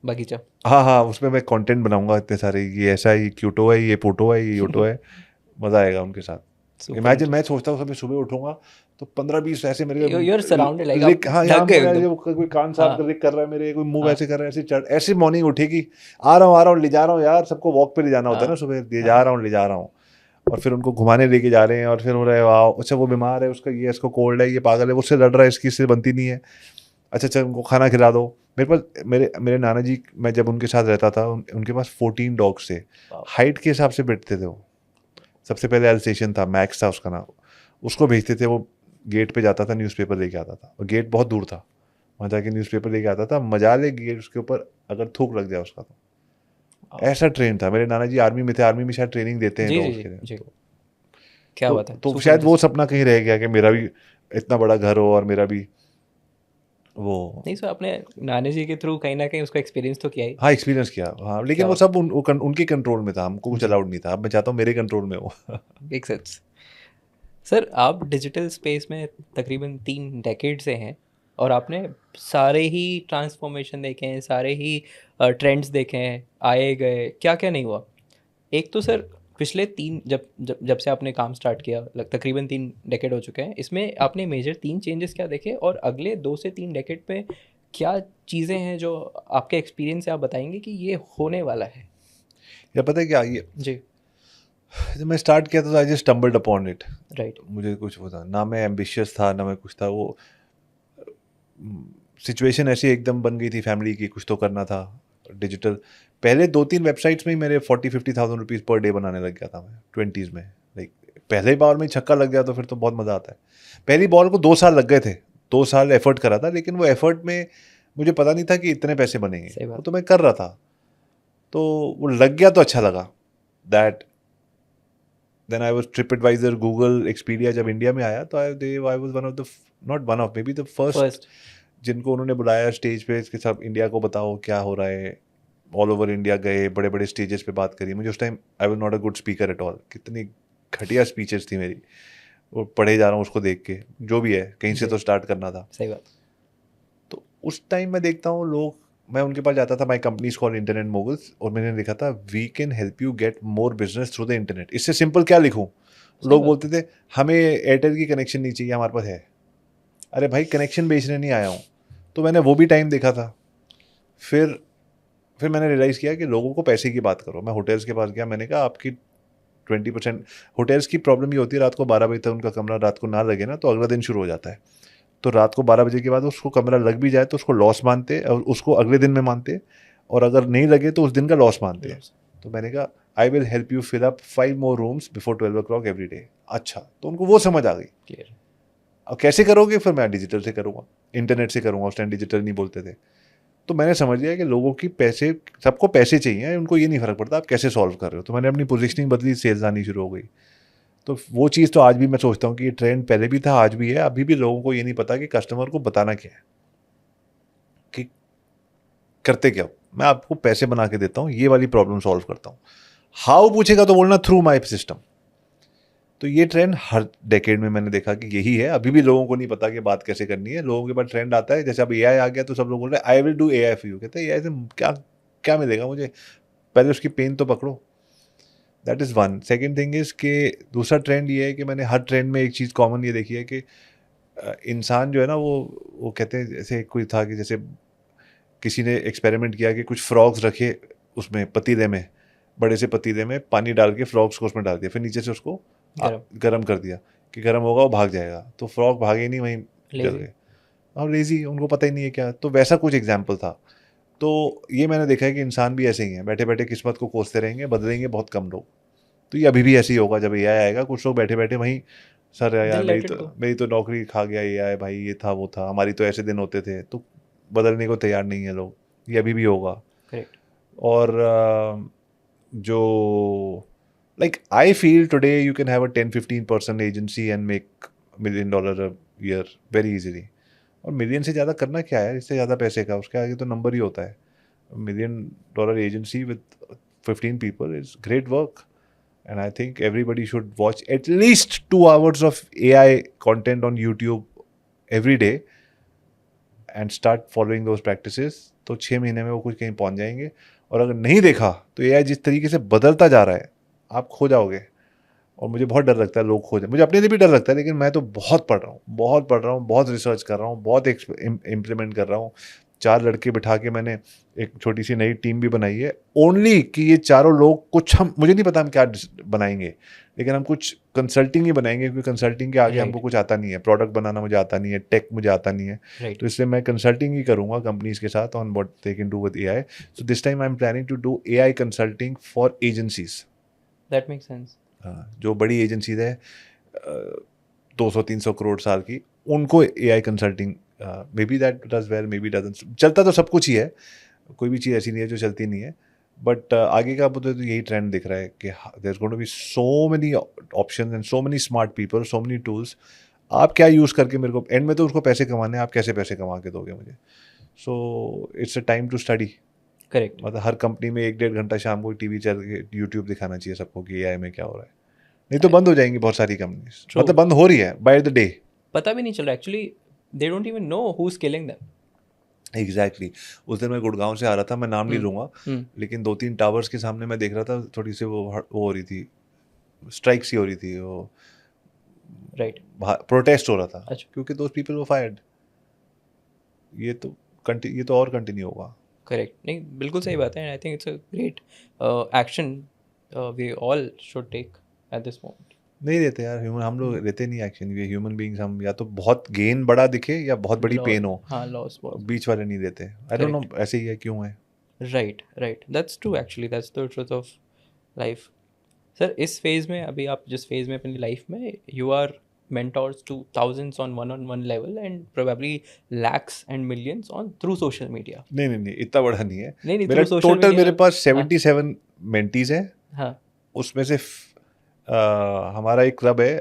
S2: बागीचा।
S1: हाँ हाँ, उसमें मैं कंटेंट बनाऊंगा इतने सारे, ये ऐसा है, ये क्यूटो है, ये पोटो है, ये योटो है, मज़ा आएगा उनके साथ। इमेजिन, मैं सोचता हूँ कभी सुबह उठूंगा तो 15-20 ऐसे मेरे
S2: You're surrounded, like
S1: लिक,
S2: आप
S1: हाँ
S2: ढक
S1: यहाँ
S2: गए
S1: मेरा
S2: एकदम।
S1: ये कोई कान साफ
S2: हाँ।
S1: कर लिक कर रहा है मेरे, कोई मुंह
S2: हाँ।
S1: ऐसे कर रहा है, ऐसे चढ़, ऐसी मॉर्निंग उठेगी, आ रहा हूँ ले जा रहा हूँ यार, सबको वॉक पे ले जाना होता है ना
S2: हाँ।
S1: सुबह, ले जा रहा हूँ ले जा रहा हूँ, और फिर उनको घुमाने लेके जा रहे हैं, और फिर हो रहा है वाह, अच्छा वो बीमार है, उसका ये, इसको कोल्ड है, ये पागल है, वो उससे लड़ रहा है, इसकी इससे बनती नहीं है, अच्छा चल उनको खाना खिला दो। मेरे पास मेरे नाना जी, मैं जब उनके साथ रहता था, उनके पास 14 डॉग्स थे,
S2: Wow.
S1: हाइट के हिसाब से बैठते थे वो। सबसे पहले अल्सेशियन था, मैक्स था उसका नाम, उसको भेजते थे, वो गेट पे जाता था, न्यूज़पेपर लेके आता था, और गेट बहुत दूर था, वहाँ जाके न्यूज़पेपर लेके आता था, मजा ले गेट उसके ऊपर अगर थूक लग जाए उसका तो।
S2: Wow.
S1: ऐसा ट्रेन था। मेरे नाना जी आर्मी में थे, आर्मी में शायद ट्रेनिंग देते हैं
S2: जी जी
S1: डॉग्स
S2: जी
S1: के लिए।
S2: जी, क्या बात है।
S1: तो
S2: Super
S1: शायद वो
S2: interesting.
S1: सपना कहीं रह गया कि मेरा भी इतना बड़ा घर हो, और मेरा भी वो।
S2: नहीं सर, आपने नानी जी के थ्रू कहीं ना कहीं उसका एक्सपीरियंस तो किया ही।
S1: हाँ एक्सपीरियंस किया, हाँ, लेकिन वो
S2: बात।
S1: सब उनके कंट्रोल में था, हमको कुछ अलाउड नहीं था। अब मैं चाहता हूँ मेरे कंट्रोल में हो।
S2: Make sense. सर, आप डिजिटल स्पेस में तकरीबन 3 डेकेड से हैं, और आपने सारे ही ट्रांसफॉर्मेशन देखे हैं, सारे ही ट्रेंड्स देखे हैं, आए गए, क्या क्या नहीं हुआ। एक तो सर पिछले 3, जब से आपने काम स्टार्ट किया, तकरीबन 3 डेकेड हो चुके हैं, इसमें आपने मेजर 3 चेंजेस क्या देखे, और अगले 2 से 3 डेकेड पे क्या चीज़ें हैं जो आपके एक्सपीरियंस से आप बताएंगे कि ये होने वाला है।
S1: या पता है क्या, ये
S2: जी।
S1: जब मैं स्टार्ट किया था, I just stumbled upon it.
S2: Right.
S1: मुझे कुछ वो था ना, मैं एम्बिशियस था ना मैं कुछ था, वो सिचुएशन ऐसी एकदम बन गई थी फैमिली की, कुछ तो करना था डिजिटल। पहले 2-3 वेबसाइट्स में ही मेरे 40-50,000 रुपीज़ पर डे बनाने लग गया था मैं 20s में। लाइक पहले बार में ही छक्का लग गया तो फिर तो बहुत मज़ा आता है। पहली बॉल को 2 साल लग गए थे, 2 साल एफर्ट करा था, लेकिन वो एफर्ट में मुझे पता नहीं था कि इतने पैसे बनेंगे,
S2: सही बात।
S1: वो तो मैं कर रहा था, तो वो लग गया तो अच्छा लगा। That then I was TripAdvisor, Google, Expedia जब इंडिया में आया तो I was one of the, not one of, maybe the first जिनको उन्होंने बुलाया स्टेज पे, इसके सब इंडिया को बताओ क्या हो रहा है। ऑल ओवर इंडिया गए, बड़े बड़े स्टेजेस पे बात करी। मुझे उस time I was not a good speaker at all, कितनी घटिया स्पीचेस थी मेरी, वो पढ़े जा रहा हूँ उसको देख के, जो भी है कहीं से तो स्टार्ट करना था।
S2: सही बात।
S1: तो उस टाइम मैं देखता हूँ लोग, मैं उनके पास जाता था, my company called Internet Moguls, और मैंने लिखा था we can help you get more business through the internet. इससे सिंपल क्या लिखूँ? लोग बोलते थे हमें एयरटेल की कनेक्शन नहीं चाहिए, हमारे पास है। अरे भाई कनेक्शन बेचने नहीं आया हूँ। तो मैंने वो भी टाइम देखा था। फिर मैंने रियलाइज़ किया कि लोगों को पैसे की बात करो। मैं होटल्स के पास गया, मैंने कहा आपकी 20%, होटल्स की प्रॉब्लम ये होती है रात को 12 बजे तक उनका कमरा रात को ना लगे ना तो अगला दिन शुरू हो जाता है। तो रात को 12 बजे के बाद उसको कमरा लग भी जाए तो उसको लॉस मानते, और उसको अगले दिन में मानते, और अगर नहीं लगे तो उस दिन का लॉस मानते। तो मैंने कहा I will help you fill up 5 more rooms before 12 o'clock every day. अच्छा, तो उनको वो समझ आ गई।
S2: क्लियर।
S1: और कैसे करोगे? फिर मैं डिजिटल से करूँगा, इंटरनेट से करूँगा। उस टाइम डिजिटल नहीं बोलते थे। तो मैंने समझ लिया कि लोगों की पैसे, सबको पैसे चाहिए, उनको ये नहीं फ़र्क पड़ता आप कैसे सॉल्व कर रहे हो। तो मैंने अपनी पोजीशनिंग बदली, सेल्स आनी शुरू हो गई। तो वो चीज़ तो आज भी मैं सोचता हूँ कि ये ट्रेंड पहले भी था, आज भी है। अभी भी लोगों को ये नहीं पता कि कस्टमर को बताना क्या है, कि करते क्या हो। मैं आपको पैसे बना के देता हूँ, ये वाली प्रॉब्लम सॉल्व करता हूँ। हाउ पूछेगा तो बोलना थ्रू माई सिस्टम। तो ये ट्रेंड हर डेकेड में मैंने देखा कि यही है। अभी भी लोगों को नहीं पता कि बात कैसे करनी है। लोगों के पास ट्रेंड आता है, जैसे अब एआई आ गया तो सब लोग बोल रहे हैं I will do AI for you. कहते हैं एआई से क्या क्या मिलेगा मुझे, पहले उसकी पेन तो पकड़ो। That is one. Second thing is कि दूसरा ट्रेंड ये है कि मैंने हर ट्रेंड में एक चीज़ कॉमन ये देखी है कि इंसान जो है ना, वो कहते हैं, जैसे कोई था कि जैसे किसी ने एक्सपेरिमेंट किया कि कुछ फ्रॉग्स रखे उसमें पतीले में, बड़े से पतीले में पानी डाल के फ्रॉग्स को उसमें डाल दिया, फिर नीचे से उसको गर्म कर दिया कि गर्म होगा वो भाग जाएगा। तो फ्रॉग भागे नहीं, वहीं जल गए। और लेजी, उनको पता ही नहीं है क्या। तो वैसा कुछ एग्जाम्पल था। तो ये मैंने देखा है कि इंसान भी ऐसे ही हैं, बैठे बैठे किस्मत को कोसते रहेंगे, बदलेंगे बहुत कम लोग। तो ये अभी भी ऐसे ही होगा। जब एआई आएगा, कुछ लोग बैठे बैठे वहीं, सर यार मेरी तो नौकरी खा गया एआई भाई, ये था वो था, हमारी तो ऐसे दिन होते थे। तो बदलने को तैयार नहीं है लोग। ये अभी भी होगा।
S2: करेक्ट।
S1: और जो like I feel today you can have a 10-15% agency and make $1 million a year very easily. और मिलियन से ज़्यादा करना क्या है, इससे ज़्यादा पैसे का, उसके आगे तो नंबर ही होता है। $1 million agency with 15 people is great work, and I think everybody should watch at least 2 hours of AI content on YouTube every day and start following those practices. तो 6 महीने में वो कुछ कहीं पहुंच जाएंगे। और अगर नहीं देखा तो AI जिस तरीके से बदलता जा रहा है, आप खो जाओगे। और मुझे बहुत डर लगता है लोग खो जाए। मुझे अपने लिए भी डर लगता है, लेकिन मैं तो बहुत पढ़ रहा हूँ, बहुत पढ़ रहा हूँ, बहुत रिसर्च कर रहा हूँ, बहुत इम्प्लीमेंट कर रहा हूँ। 4 लड़के बिठा के मैंने एक छोटी सी नई टीम भी बनाई है, ओनली कि ये चारों लोग कुछ, हम, मुझे नहीं पता हम क्या बनाएंगे, लेकिन हम कुछ कंसल्टिंग ही बनाएंगे, क्योंकि कंसल्टिंग के आगे हमको कुछ आता नहीं है। प्रोडक्ट बनाना मुझे आता नहीं है, टेक मुझे आता नहीं है। तो इसलिए मैं कंसल्टिंग ही करूँगा कंपनीज के साथ on what they can do with AI. So this time I am planning to do AI consulting for agencies.
S2: That makes sense.
S1: जो बड़ी एजेंसीज है 200-300 करोड़ साल की, उनको AI consulting, maybe that does well, maybe doesn't. चलता तो सब कुछ ही है, कोई भी चीज़ ऐसी नहीं है जो चलती नहीं है। बट आगे का मुझे तो यही ट्रेंड दिख रहा है कि there is going to be so many options and so many smart people, so many tools. आप क्या यूज़ करके, मेरे को एंड में तो उसको पैसे कमाने हैं, आप कैसे पैसे कमा के दोगे मुझे। So it's a time to study.
S2: Correct.
S1: मतलब हर कंपनी में 1-1.5 घंटा शाम को टीवी चल के यूट्यूब दिखाना चाहिए सबको कि एआई में क्या हो रहा है। नहीं तो बंद हो जाएंगी बहुत सारी कंपनीज, मतलब बंद हो रही है बाय द डे।
S2: पता भी नहीं चल रहा actually, they don't even know who is killing them.
S1: Exactly. उस दिन मैं गुड़गांव से आ रहा था, मैं नाम नहीं लूंगा, लेकिन 2-3 टावर्स के सामने मैं देख रहा था, थोड़ी सी वो हो रही थी, स्ट्राइक सी हो रही थी, वो
S2: राइट,
S1: प्रोटेस्ट हो रहा था।
S2: अच्छा,
S1: क्योंकि दोज पीपल वो फायर्ड। ये तो और कंटिन्यू होगा।
S2: करेक्ट। नहीं, बिल्कुल सही बात है। I think it's a great action we all should take at this moment.
S1: नहीं देते यार, ह्यूमन हम लोग लेते नहीं एक्शन। ये ह्यूमन बींग्स, हम या तो बहुत गेन बड़ा दिखे या बहुत बड़ी पेन हो,
S2: हाँ, लॉस बहुत,
S1: बीच वाले नहीं देते। आई डोंट नो, ऐसे ही है, क्यों है।
S2: Right right, that's true actually, that's the truth of life. Sir, इस फेज में, अभी आप जिस फेज में अपनी लाइफ में, you are mentors to thousands on one-on-one level and probably lakhs and millions on through social media.
S1: नहीं, इतना बड़ा नहीं है।
S2: नहीं,
S1: मेरा
S2: through social
S1: टोटल
S2: media,
S1: मेरे पास 77 मेंटीज है।
S2: हाँ,
S1: उसमें से हमारा एक क्लब है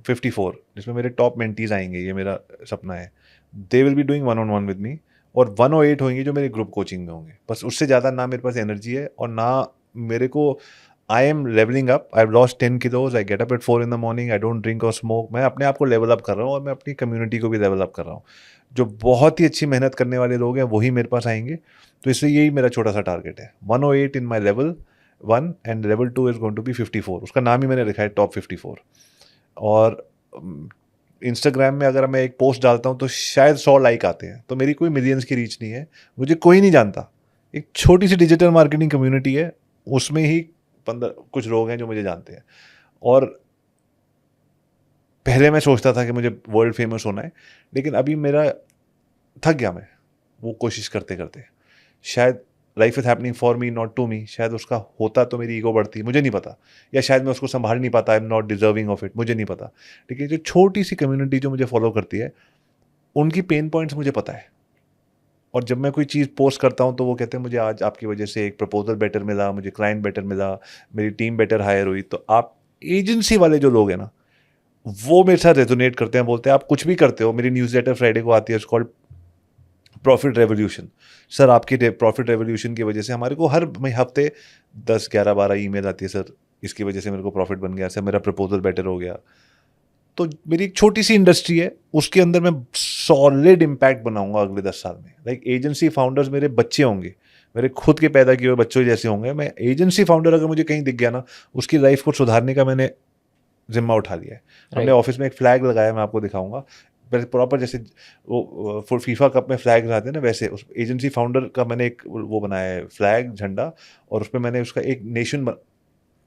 S1: 54, जिसमें मेरे टॉप मेंटीज आएंगे, ये मेरा सपना है। They will be doing 1-on-1 with me, और 108 होंगे जो मेरे ग्रुप कोचिंग में होंगे। बस उससे ज़्यादा ना मेरे पास एनर्जी है, और ना मेरे को। I am levelling up, I have lost 10 kilos, I get up at 4 in the morning, I don't drink और स्मोक। मैं अपने आप को लेवल अप कर रहा हूँ, और मैं अपनी कम्युनिटी को भी लेवल अप कर रहा हूँ। जो बहुत ही अच्छी मेहनत करने वाले लोग हैं वही मेरे पास आएंगे। तो इसलिए यही मेरा छोटा सा टारगेट है, 108 in my level 1, and level 2 is going to be 54। उसका नाम ही मैंने लिखा है टॉप 54। और इंस्टाग्राम में अगर मैं एक पोस्ट डालता हूँ तो शायद 100 लाइक आते हैं। तो मेरी कोई मिलियंस की रीच नहीं है, मुझे कोई नहीं जानता। एक छोटी सी डिजिटल मार्केटिंग कम्युनिटी है, उसमें ही 15 कुछ लोग हैं जो मुझे जानते हैं। और पहले मैं सोचता था कि मुझे वर्ल्ड फेमस होना है, लेकिन अभी मेरा थक गया मैं वो कोशिश करते करते। शायद life is happening for me not to me, शायद उसका होता तो मेरी ईगो बढ़ती, मुझे नहीं पता, या शायद मैं उसको संभाल नहीं पाता, आई am not deserving of it, मुझे नहीं पता। लेकिन जो छोटी सी कम्युनिटी जो मुझे फॉलो करती है, उनकी पेन पॉइंट्स मुझे पता है, और जब मैं कोई चीज़ पोस्ट करता हूँ तो वो कहते हैं मुझे आज आपकी वजह से एक प्रपोजल बेटर मिला, मुझे क्लाइंट बेटर मिला, मेरी टीम बेटर हायर हुई। तो आप एजेंसी वाले जो लोग हैं ना, वो मेरे साथ रेजोनेट करते हैं, बोलते हैं आप कुछ भी करते हो, मेरी न्यूज़लेटर फ्राइडे को आती है, it's called profit revolution. Sir आपकी प्रॉफिट रेवोल्यूशन की वजह से हमारे को हर हफ्ते 10 11 12 ईमेल आती है, सर इसकी वजह से मेरे को प्रॉफिट बन गया, सर मेरा प्रपोजल बेटर हो गया। तो मेरी एक छोटी सी इंडस्ट्री है, उसके अंदर मैं सॉलिड इम्पैक्ट बनाऊंगा अगले 10 साल में। लाइक एजेंसी फाउंडर्स मेरे बच्चे होंगे, मेरे खुद के पैदा किए हुए बच्चों जैसे होंगे। मैं एजेंसी फाउंडर अगर मुझे कहीं दिख गया ना, उसकी लाइफ को सुधारने का मैंने जिम्मा उठा लिया है। हमने
S2: Right.
S1: ऑफिस में एक फ्लैग लगाया, मैं आपको दिखाऊंगा, प्रॉपर जैसे वो फीफा कप में फ्लैग लगाते हैं ना, वैसे उस एजेंसी फाउंडर का मैंने एक वो बनाया है फ्लैग, झंडा, और उसमें मैंने उसका एक नेशन,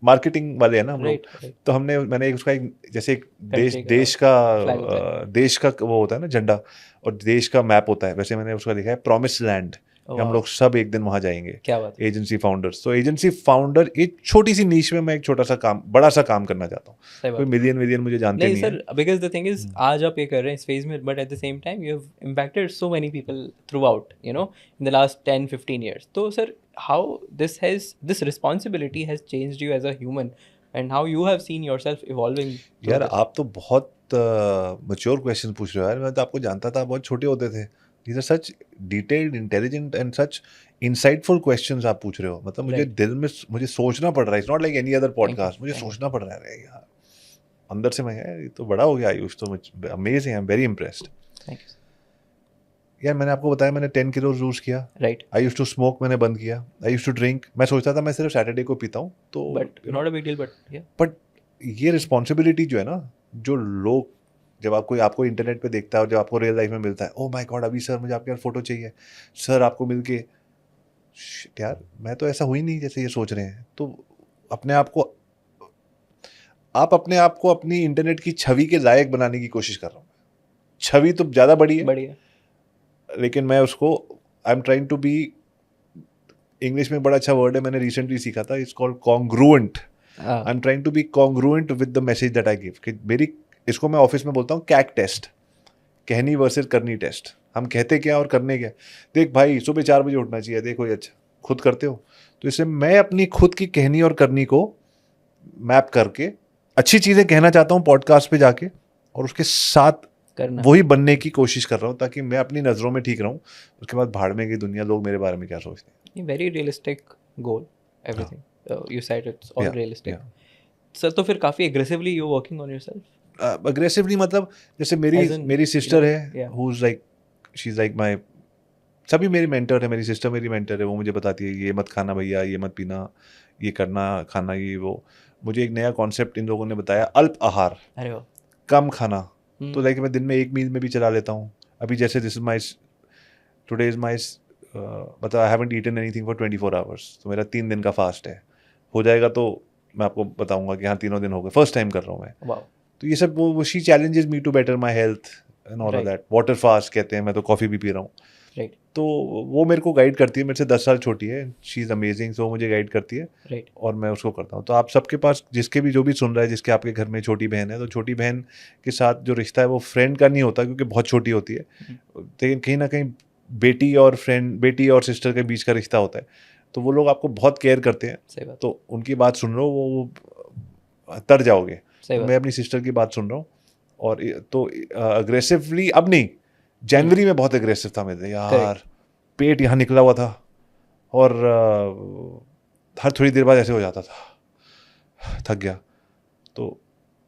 S1: मार्केटिंग वाले हैं ना हम लोग,
S2: Right.
S1: तो हमने एक उसका एक जैसे एक
S2: Country का
S1: देश का
S2: flag होता है।
S1: देश का वो होता है ना झंडा, और देश का मैप होता है, वैसे मैंने उसका लिखा है प्रॉमिस लैंड, कि हम
S2: Wow.
S1: लोग सब एक दिन वहां जाएंगे,
S2: क्या बात है।
S1: Agency founders. तो एजेंसी फाउंडर एक छोटी सी नीश में मैं एक छोटा सा काम, बड़ा सा काम करना चाहता हूँ।
S2: सही
S1: कोई
S2: बात।
S1: मिलियन मुझे जानते
S2: नहीं
S1: नहीं है।
S2: Sir, because the thing is आज आप ये कर रहे हैं इस फेज में, but at the same time you have impacted so many people throughout, you know, in the last 10-15 years. तो sir, how this responsibility has changed you as a human, and how you have seen yourself evolving?
S1: यार आप तो बहुत mature question पूछ रहे हो यार, मैं तो आपको जानता था बहुत छोटे होते थे। These are such detailed, intelligent and such insightful questions आप पूछ रहे हो, मतलब मुझे
S2: Right.
S1: दिल में मुझे सोचना पड़ रहा है। It's not like any other
S2: Thank you.
S1: Podcast, मुझे
S2: Thank you.
S1: सोचना पड़ रहा है यार, अंदर से मैं यार ये तो बड़ा हो गया आयुष, तो amazing, I am very impressed.
S2: Thank you.
S1: यार मैंने आपको बताया मैंने 10 किलो लूज किया,
S2: Right.
S1: I used to smoke, मैंने बंद किया, आई यूज टू ड्रिंक, मैं सोचता था मैं सिर्फ सैटरडे को पीता हूँ, तो
S2: But not a big deal, but yeah.
S1: But ये रिस्पॉन्सिबिलिटी जो है ना, जो लोग, जब आपको इंटरनेट पे देखता है और जब आपको रियल लाइफ में मिलता है, ओ माय गॉड अभी सर मुझे आपके यार फोटो चाहिए, सर आपको मिलके, शिट यार मैं तो ऐसा हुई नहीं जैसे ये सोच रहे हैं। तो अपने आप को अपने आप को अपनी इंटरनेट की छवि के लायक बनाने की कोशिश कर रहा हूँ। छवि तो ज़्यादा बड़ी है,
S2: बढ़िया।
S1: लेकिन मैं उसको, I am trying to be, English में बड़ा अच्छा वर्ड है मैंने रिसेंटली सीखा था, इट्स कॉल्ड कॉन्ग्रुएंट।
S2: हाँ,
S1: I am trying to be congruent with the message that I give, कि मेरी, इसको मैं ऑफिस में बोलता हूँ कैक टेस्ट, कहनी वर्सेस करनी टेस्ट। हम कहते क्या और करने क्या। देख भाई सुबह 4 बजे उठना चाहिए, देखो ये अच्छा खुद करते हो, तो इससे मैं अपनी खुद की कहनी और करनी को मैप करके अच्छी चीज़ें कहना चाहता हूँ पॉडकास्ट पे जाके, और उसके साथ
S2: करना।
S1: वही बनने की कोशिश कर रहा हूँ, ताकि मैं अपनी नज़रों में ठीक रहूँ। उसके बाद भाड़ में की दुनिया, लोग मेरे बारे में क्या सोचते हैं।
S2: Very realistic goal, everything. You said it's all
S1: Yeah,
S2: realistic.
S1: yeah.
S2: Sir, तो फिर काफ़ी aggressively you working on yourself?
S1: Aggressively मतलब जैसे मेरी
S2: As in,
S1: मेरी
S2: you
S1: सिस्टर
S2: know,
S1: है,
S2: yeah.
S1: Who is like, she is like my, सभी मेरी मेंटर है, मेरी सिस्टर मेरी मेंटर है, वो मुझे बताती है ये मत खाना भैया, ये मत पीना, ये करना खाना, ये वो। मुझे एक नया कॉन्सेप्ट इन लोगों ने बताया, अल्प आहार,
S2: अरे वाह।
S1: कम खाना। तो
S2: हम्म,
S1: लाइक मैं दिन में एक मील में भी चला लेता हूँ। अभी जैसे this is my, today is my, मतलब I haven't eaten anything for 24 hours, तो मेरा 3 दिन का फास्ट है। हो जाएगा तो मैं आपको बताऊंगा कि हाँ 3 दिन हो गए, फर्स्ट टाइम कर रहा हूँ मैं।
S2: वाह।
S1: तो ये सब वो she challenges me to better my health and all of
S2: Right.
S1: That. Water fast कहते हैं, मैं तो कॉफ़ी भी पी रहा हूँ।
S2: Right.
S1: तो वो मेरे को गाइड करती है, मेरे से 10 साल छोटी है, शी इज़ अमेजिंग, सो मुझे गाइड करती है
S2: Right.
S1: और मैं उसको करता हूँ। तो आप सबके पास, जिसके भी जो भी सुन रहा है, जिसके आपके घर में छोटी बहन है, तो छोटी बहन के साथ जो रिश्ता है वो फ्रेंड का नहीं होता, क्योंकि बहुत छोटी होती है, लेकिन कहीं ना कहीं बेटी और फ्रेंड, बेटी और सिस्टर के बीच का रिश्ता होता है। तो वो लोग आपको बहुत केयर करते हैं,
S2: सही बात।
S1: तो उनकी बात सुन लो, वो तर जाओगे।
S2: सही
S1: तो
S2: बात।
S1: मैं अपनी सिस्टर की बात सुन रहा हूँ, और तो अग्रेसिवली अब नहीं, जनवरी में बहुत अग्रेसिव था मेरे यार, पेट यहाँ निकला हुआ था, और हर थोड़ी देर बाद ऐसे हो जाता था, थक गया। तो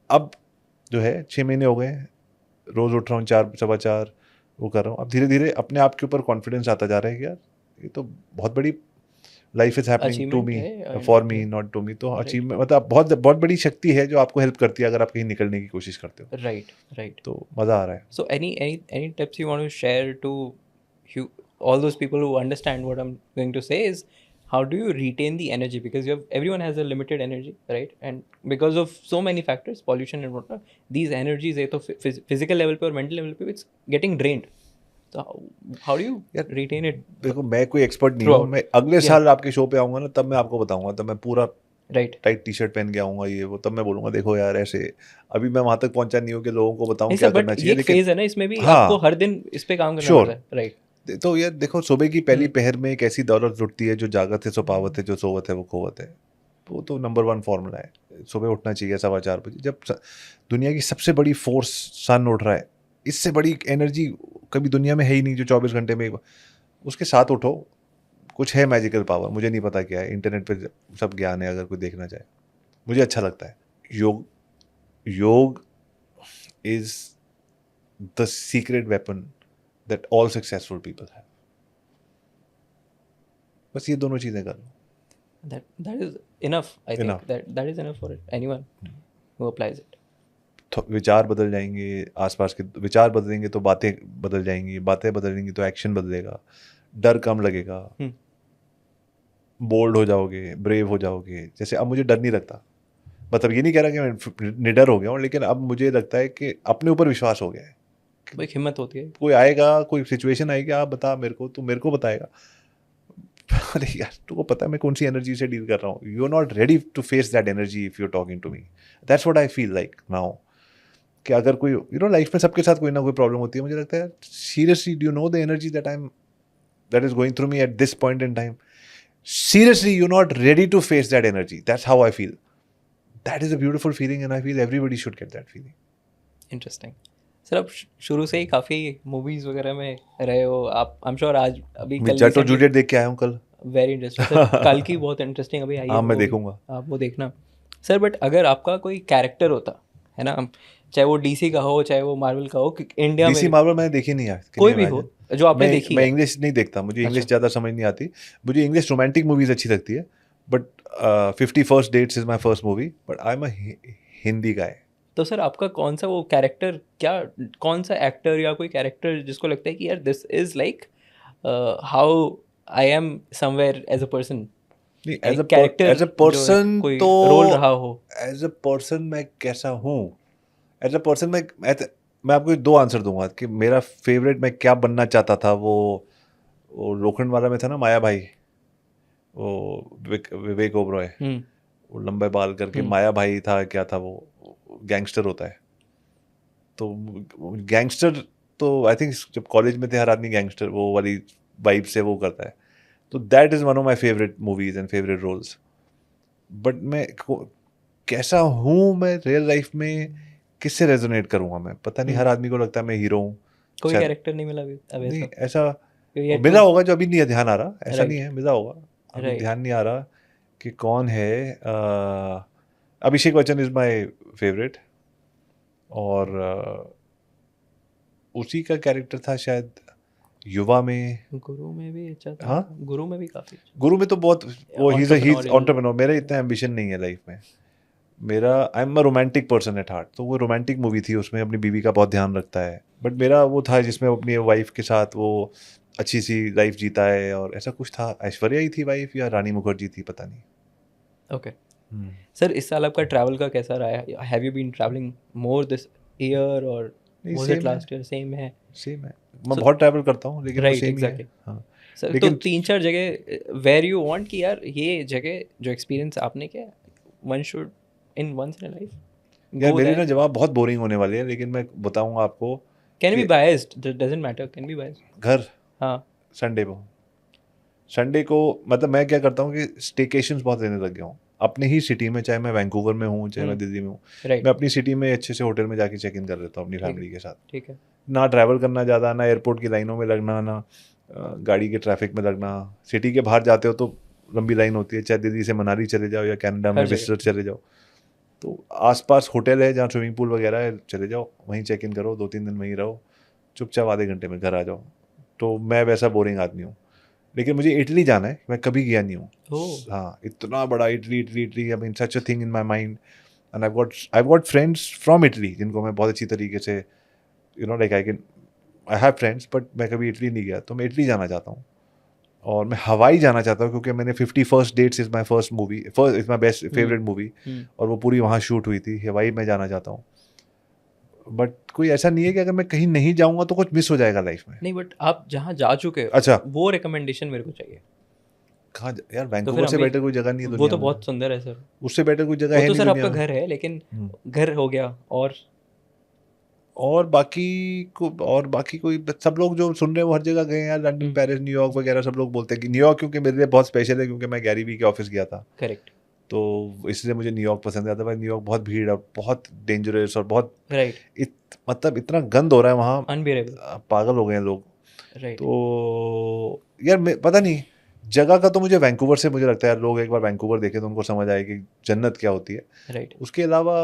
S1: अब जो है 6 महीने हो गए, रोज़ उठ रहा हूँ 4 सवा 4, वो कर रहा हूँ। अब धीरे धीरे अपने आप के ऊपर कॉन्फिडेंस आता जा रहा है कि यार ये तो बहुत बड़ी life is happening to me,
S2: Achievement है,
S1: for
S2: and
S1: me
S2: yeah.
S1: Not to me. तो
S2: Right.
S1: अचीवमेंट मतलब बहुत बहुत बड़ी शक्ति है जो आपको हेल्प करती है अगर आप कहीं निकलने की कोशिश करते हो।
S2: Right. Right.
S1: तो मज़ा आ रहा है।
S2: So any tips you want to share to you, all those people who understand what I'm going to say is, how do you retain the energy? Because everyone has a limited energy, right? And because of so many factors, pollution and whatnot, these energies, physical level पे और mental level पे, it's getting drained. So how do you
S1: यार,
S2: retain it?
S1: देखो मैं कोई expert नहीं हूँ,
S2: Throughout.
S1: मैं अगले
S2: Yeah.
S1: साल आपके शो पे आऊंगा ना, तब मैं आपको बताऊंगा, तब मैं पूरा
S2: Right.
S1: टाइट टी शर्ट पहन के आऊंगा ये वो, तब मैं बोलूंगा देखो यार ऐसे। अभी मैं वहां तक पहुंचा नहीं हूँ कि लोगों को बताऊं
S2: नहीं
S1: क्या
S2: सर,
S1: करना
S2: बट ये
S1: चाहिए,
S2: एक
S1: लेकिन
S2: फेज है ना, इसमें भी
S1: हाँ,
S2: आपको हर दिन इस पे काम करना
S1: Sure.
S2: पड़ता है। राइट।
S1: तो यार देखो, सुबह की पहली
S2: हम्म।
S1: पहर में एक ऐसी दौलत लुटती है, जो जागत है सो पावत है, जो सोवत है वो खोवत है। वो तो नंबर 1 फॉर्मूला है। सुबह उठना चाहिए 4:15 बजे, जब दुनिया की सबसे बड़ी फोर्स सन उठ रहा है, इससे बड़ी एनर्जी कभी दुनिया में है ही नहीं, जो 24 घंटे में उसके साथ उठो। कुछ है मैजिकल पावर, मुझे नहीं पता क्या है, इंटरनेट पे सब ज्ञान है, अगर कोई देखना चाहे। मुझे अच्छा लगता है योग। योग is the secret weapon that all successful people have. बस ये दोनों चीजें कर लो,
S2: That is enough. I think
S1: Enough.
S2: that is enough for anyone who applies it.
S1: तो विचार बदल जाएंगे, आसपास के विचार बदलेंगे तो बातें बदल जाएंगी, बातें बदलेंगी तो एक्शन बदलेगा, डर कम लगेगा,
S2: हम्म।
S1: बोल्ड हो जाओगे, ब्रेव हो जाओगे। जैसे अब मुझे डर नहीं लगता, मतलब ये नहीं कह रहा कि मैं निडर हो गया हूँ, लेकिन अब मुझे लगता है कि अपने ऊपर विश्वास हो गया है।
S2: वो एक हिम्मत होती है।
S1: कोई आएगा, कोई सिचुएशन आएगी, आप बता मेरे को, तू मेरे को बताएगा। अरे यार, तुमको पता है मैं कौन सी एनर्जी से डील कर रहा हूँ। You are not ready to face that energy if you are talking to me. That's what I feel like now, कि अगर कोई लाइफ में सबके साथ कोई ना कोई प्रॉब्लम होती है। मुझे लगता है seriously, do you know the energy that is going through me at this point in time? Seriously, you're not ready to face that energy. That's how I feel. That is a beautiful feeling, and I feel everybody should get that feeling.
S2: Interesting. Sir आप शुरू से ही काफ़ी movies वगैरह में रहे हो आप। I am sure आज अभी
S1: मैं
S2: कल
S1: जट और जूलियट देख के आया हूँ कल।
S2: Very interesting sir. कल की बहुत इंटरेस्टिंग अभी आई है
S1: हाँ, मैं
S2: movie,
S1: देखूंगा।
S2: आप वो देखना सर। बट अगर आपका कोई कैरेक्टर होता है ना, चाहे वो डीसी का हो चाहे वो मार्वल का हो, कि इंडिया
S1: डीसी
S2: में
S1: मार्वल मैंने देखी नहीं यार।
S2: कोई भी हो जो आपने देखी
S1: मैं
S2: है।
S1: इंग्लिश नहीं देखता, मुझे इंग्लिश
S2: अच्छा।
S1: ज़्यादा समझ नहीं आती। मुझे इंग्लिश रोमांटिक मूवीज अच्छी लगती है, but 50 First Dates is my first movie, but I am a Hindi guy.
S2: तो सर आपका कौन सा वो कैरेक्टर, क्या कौन सा एक्टर या कोई कैरेक्टर जिसको लगता है कि यार this is like how I am somewhere as a person,
S1: नहीं,
S2: एक कैरेक्टर
S1: एज अ पर्सन
S2: कोई
S1: तो
S2: रोल रहा हो।
S1: एज अ पर्सन मैं कैसा हूँ? एज अ पर्सन मैं आपको 2 आंसर दूंगा कि मेरा फेवरेट मैं क्या बनना चाहता था। वो लोखंड वाला में था ना, माया भाई, वो विवेक ओबरॉय, वो लंबे बाल करके माया भाई था, क्या था वो गैंगस्टर होता है। तो गैंगस्टर तो आई थिंक जब कॉलेज में थे हर आदमी गैंगस्टर वो वाली वाइब से वो करता है। तो that is one of my favourite movies and favourite roles. But कैसा हूँ मैं रियल लाइफ में, किससे रेजोनेट करूँगा मैं, पता नहीं। हर आदमी को लगता है मैं हीरो हूँ।
S2: कोई
S1: शायद
S2: कैरेक्टर नहीं मिला अभी
S1: नहीं
S2: ऐसा?
S1: ऐसा
S2: Yet
S1: मिला
S2: to-
S1: होगा जो अभी नहीं ध्यान आ रहा, ऐसा नहीं
S2: Right.
S1: है, मिला होगा, अभी
S2: Right.
S1: ध्यान नहीं आ रहा कि कौन है। Abhishek Bachchan is my favourite, और उसी का कैरेक्टर था शायद युवा में।
S2: गुरु में भी अच्छा था।
S1: हाँ,
S2: गुरु में भी काफी
S1: गुरु में तो बहुत वो ही
S2: Entrepreneurial.
S1: एंटरप्रेन्योर। मेरा इतना एम्बिशन नहीं है लाइफ में। मेरा आई am a romantic person at heart. तो वो रोमांटिक मूवी थी, उसमें अपनी बीवी का बहुत ध्यान रखता है। बट मेरा वो था जिसमें वो अपनी वाइफ के साथ वो अच्छी सी लाइफ जीता है, और ऐसा कुछ था। ऐश्वर्या ही थी वाइफ या रानी मुखर्जी थी, पता नहीं।
S2: ओके सर, इस साल आपका ट्रैवल का कैसा रहा है? Have you been travelling more this year और
S1: नहीं,
S2: वाज इट
S1: सेम है,
S2: लास्ट ईयर? सेम है।
S1: सेम है। मैं बहुत ट्रैवल करता हूँ, लेकिन वो
S2: राइट,
S1: सेम ही है।
S2: एग्जैक्टली
S1: हाँ,
S2: सर। तो
S1: लेकिन
S2: 3-4 जगह वेयर यू वांट कि यार ये जगह जो एक्सपीरियंस आपने किया, one should in once in life
S1: यार
S2: गो
S1: मेरे ना
S2: देयर।
S1: जवाब बहुत बोरिंग होने वाले हैं, लेकिन मैं बताऊंगा आपको।
S2: कैन बी
S1: कि
S2: biased, doesn't matter, can be biased.
S1: घर
S2: हाँ।
S1: संडे को मतलब मैं क्या करता हूँ कि स्टेकेशंस बहुत लेने लग गया हूँ अपने ही सिटी में, चाहे मैं वैंकूवर में हूँ चाहे मैं दिल्ली में हूँ।
S2: राइट।
S1: मैं अपनी सिटी में अच्छे से होटल में जाके चेक इन कर लेता हूँ अपनी
S2: ठीक है,
S1: फैमिली के साथ।
S2: ठीक है।
S1: ना ट्रैवल करना ज़्यादा, ना एयरपोर्ट की लाइनों में लगना, ना गाड़ी के ट्रैफिक में लगना। सिटी के बाहर जाते हो तो लंबी लाइन होती है, चाहे दिल्ली से मनाली चले जाओ या कनाडा में
S2: हर जगह।
S1: विजिटर चले जाओ, तो आसपास होटल है जहाँ स्विमिंग पूल वगैरह है, चले जाओ वहीं चेक इन करो, 2-3 दिन वहीं रहो, चुपचाप आधे घंटे में घर आ जाओ। तो मैं वैसा बोरिंग आदमी हूँ। लेकिन मुझे इटली जाना है, मैं कभी गया नहीं हूँ।
S2: ओह।
S1: हाँ, इतना बड़ा Italy, Italy Italy, I mean such a thing in my mind. And I got friends from Italy जिनको मैं बहुत अच्छी तरीके से like I have friends, but मैं कभी इटली नहीं गया। तो मैं इटली जाना चाहता हूँ, और मैं हवाई जाना चाहता हूँ, क्योंकि मैंने 50 First Dates is my first movie, is my best favourite movie, और वो पूरी वहाँ शूट हुई थी। हवाई में जाना चाहता हूँ। बट कोई ऐसा नहीं है कि अगर मैं कहीं नहीं जाऊंगा तो कुछ मिस हो जाएगा लाइफ में।
S2: नहीं, बट आप जहाँ जा चुके हो
S1: अच्छा,
S2: वो रिकमेंडेशन मेरे को चाहिए।
S1: कहाँ यार,
S2: तो फिर
S1: वैंकूवर से
S2: हमें
S1: बेटर कोई जगह नहीं है
S2: वो
S1: दुनिया
S2: तो
S1: में।
S2: बहुत सुंदर है सर।
S1: उससे बेटर कोई जगह
S2: वो
S1: है
S2: तो
S1: नहीं
S2: सर
S1: दुनिया
S2: आपका
S1: में।
S2: घर है, लेकिन
S1: हम्म।
S2: घर हो गया और
S1: और बाकी और बाकी कोई सब लोग जो सुन रहे हैं वो हर जगह गए हैं यार, लंदन, पेरिस, न्यूयॉर्क वगैरह। सब लोग बोलते हैं कि न्यूयॉर्क क्योंकि मेरे लिए बहुत स्पेशल है, क्योंकि मैं गैरी वी के ऑफिस गया था,
S2: करेक्ट।
S1: तो इसलिए मुझे न्यूयॉर्क पसंद आता है। भाई न्यूयॉर्क बहुत भीड़ है, बहुत डेंजरस और बहुत
S2: राइट।
S1: मतलब इतना गंद हो रहा है वहाँ,
S2: अनबियरेबल।
S1: पागल हो गए हैं लोग।
S2: राइट।
S1: तो यार पता नहीं, जगह का तो मुझे वैंकूवर से मुझे लगता है यार, लोग एक बार वैंकूवर देखें तो उनको समझ आए कि जन्नत क्या होती है।
S2: राइट।
S1: उसके अलावा